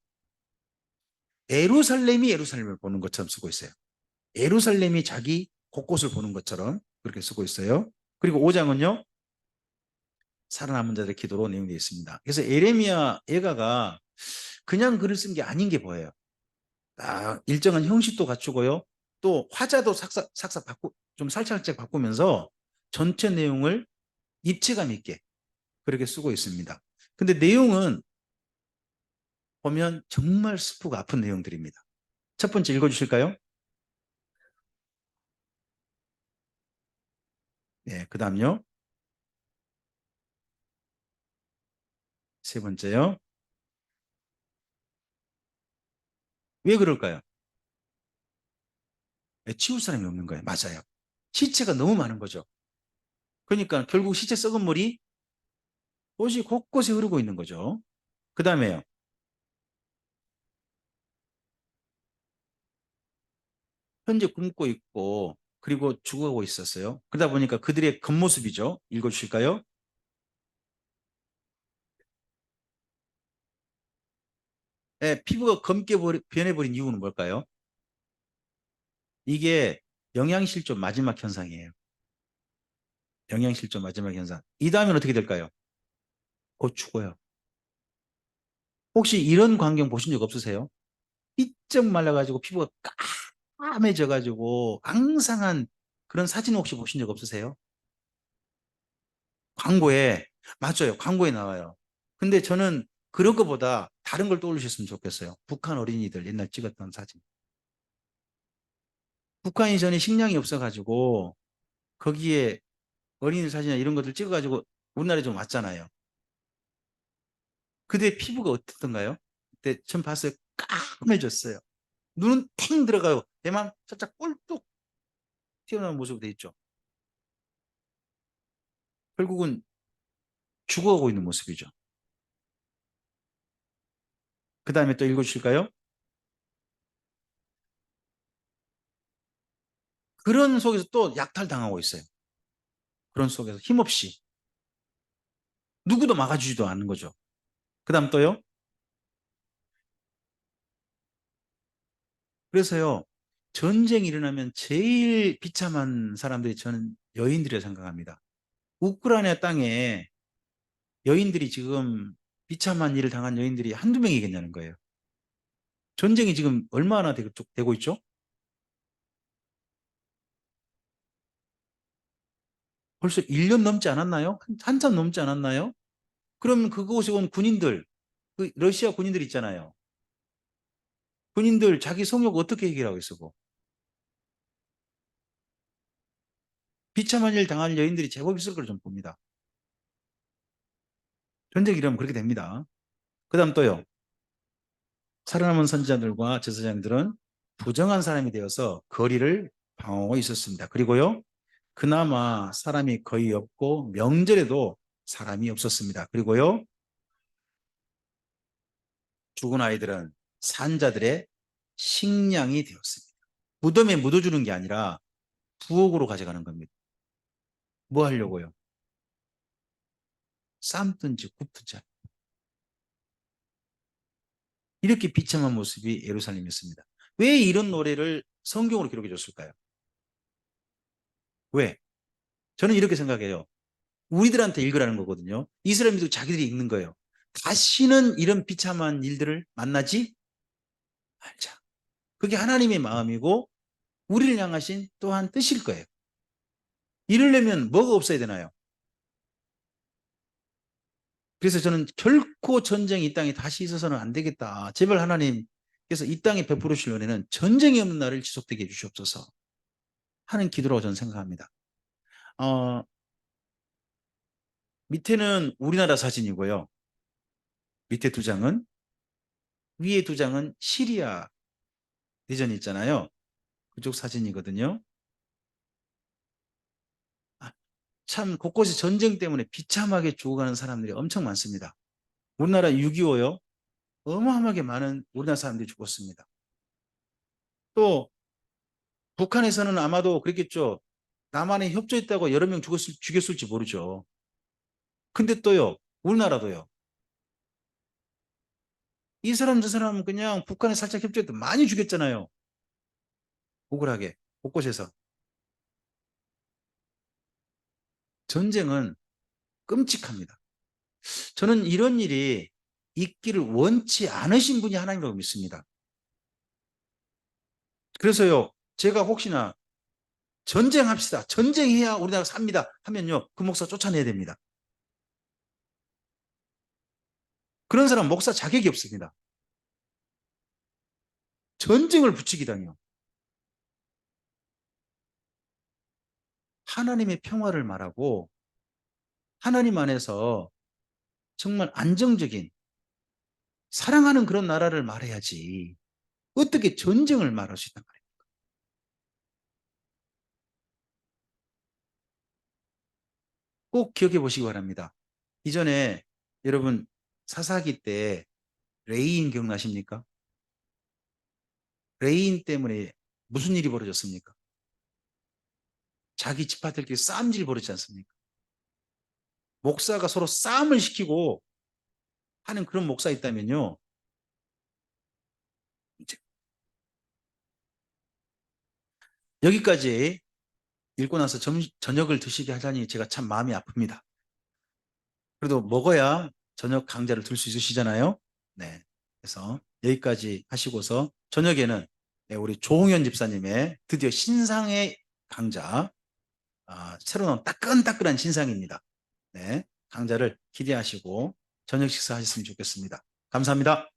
예루살렘이 예루살렘을 보는 것처럼 쓰고 있어요. 예루살렘이 자기 곳곳을 보는 것처럼 그렇게 쓰고 있어요. 그리고 5장은요. 살아남은 자들의 기도로 내용되어 있습니다. 그래서 에레미야 예가가 그냥 글을 쓴 게 아닌 게 보여요. 일정한 형식도 갖추고요. 또 화자도 삭삭 좀 살짝 바꾸면서 전체 내용을 입체감 있게 그렇게 쓰고 있습니다. 근데 내용은 보면 정말 슬프고 아픈 내용들입니다. 첫 번째 읽어주실까요? 네, 그 다음요. 세 번째요. 왜 그럴까요? 치울 사람이 없는 거예요. 맞아요. 시체가 너무 많은 거죠. 그러니까 결국 시체 썩은 물이 도시 곳곳에 흐르고 있는 거죠. 그 다음에요. 현재 굶고 있고 그리고 죽어가고 있었어요. 그러다 보니까 그들의 겉모습이죠. 읽어주실까요? 피부가 검게 변해버린 이유는 뭘까요? 이게 영양실조 마지막 현상이에요. 영양실조 마지막 현상. 이 다음엔 어떻게 될까요? 곧 죽어요. 혹시 이런 광경 보신 적 없으세요? 삐쩍 말라가지고 피부가 까매져가지고 앙상한 그런 사진 혹시 보신 적 없으세요? 광고에, 맞아요. 광고에 나와요. 근데 저는 그런 것보다 다른 걸 떠올리셨으면 좋겠어요. 북한 어린이들 옛날 찍었던 사진. 북한이 전에 식량이 없어가지고 거기에 어린이 사진이나 이런 것들 찍어가지고 우리나라에 좀 왔잖아요. 그때 피부가 어떻던가요? 그때 전 봤어요. 까매졌어요. 눈은 탱 들어가요. 대만 살짝 꿀뚝 튀어나온 모습으로 돼 있죠. 결국은 죽어가고 있는 모습이죠. 그 다음에 또 읽어주실까요? 그런 속에서 또 약탈당하고 있어요. 그런 속에서 힘없이. 누구도 막아주지도 않는 거죠. 그 다음 또요. 그래서요. 전쟁이 일어나면 제일 비참한 사람들이 저는 여인들이라 생각합니다. 우크라이나 땅에 여인들이 지금 비참한 일을 당한 여인들이 한두 명이겠냐는 거예요. 전쟁이 지금 얼마나 되고 있죠? 벌써 1년 넘지 않았나요? 한참 넘지 않았나요? 그러면 그곳에 온 군인들, 그 러시아 군인들 있잖아요. 군인들 자기 성욕 어떻게 해결하고 있어? 비참한 일 당할 여인들이 제법 있을 걸 좀 봅니다. 전쟁이 일어나면 그렇게 됩니다. 그 다음 또요. 살아남은 선지자들과 제사장들은 부정한 사람이 되어서 거리를 방어하고 있었습니다. 그리고요. 그나마 사람이 거의 없고 명절에도 사람이 없었습니다. 그리고요. 죽은 아이들은 산자들의 식량이 되었습니다. 무덤에 묻어주는 게 아니라 부엌으로 가져가는 겁니다. 뭐 하려고요? 삶든지 굽든지. 이렇게 비참한 모습이 예루살렘이었습니다. 왜 이런 노래를 성경으로 기록해 줬을까요? 왜? 저는 이렇게 생각해요. 우리들한테 읽으라는 거거든요. 이스라엘민족 자기들이 읽는 거예요. 다시는 이런 비참한 일들을 만나지 말자. 그게 하나님의 마음이고 우리를 향하신 또한 뜻일 거예요. 이러려면 뭐가 없어야 되나요? 그래서 저는 결코 전쟁이 이 땅에 다시 있어서는 안 되겠다. 제발 하나님께서 이 땅에 베풀으실 은혜는 전쟁이 없는 날을 지속되게 해주시옵소서 하는 기도라고 저는 생각합니다. 밑에는 우리나라 사진이고요. 밑에 두 장은, 위에 두 장은 시리아 대전이 있잖아요. 그쪽 사진이거든요. 참 곳곳에 전쟁 때문에 비참하게 죽어가는 사람들이 엄청 많습니다. 우리나라 6.25요. 어마어마하게 많은 우리나라 사람들이 죽었습니다. 또 북한에서는 아마도 그랬겠죠. 남한에 협조했다고 여러 명 죽였을지 모르죠. 근데 또요. 우리나라도요. 이 사람 저 사람 그냥 북한에 살짝 협조해도 많이 죽였잖아요. 억울하게 곳곳에서. 전쟁은 끔찍합니다. 저는 이런 일이 있기를 원치 않으신 분이 하나님이라고 믿습니다. 그래서요, 제가 혹시나 전쟁합시다, 전쟁해야 우리나라가 삽니다 하면요, 그 목사 쫓아내야 됩니다. 그런 사람 목사 자격이 없습니다. 전쟁을 부추기다니요. 하나님의 평화를 말하고 하나님 안에서 정말 안정적인 사랑하는 그런 나라를 말해야지 어떻게 전쟁을 말할 수 있단 말이에요. 꼭 기억해 보시기 바랍니다. 이전에 여러분 사사기 때 레이인 기억나십니까? 레이인 때문에 무슨 일이 벌어졌습니까? 자기 집안들끼리 싸움질이 벌어지지 않습니까? 목사가 서로 싸움을 시키고 하는 그런 목사 있다면요, 이제 여기까지 읽고 나서 저녁을 드시게 하자니 제가 참 마음이 아픕니다. 그래도 먹어야 저녁 강좌를 들 수 있으시잖아요. 네. 그래서 여기까지 하시고서 저녁에는 네, 우리 조홍현 집사님의 드디어 신상의 강좌, 새로 나온 따끈따끈한 신상입니다. 네. 강좌를 기대하시고 저녁 식사하셨으면 좋겠습니다. 감사합니다.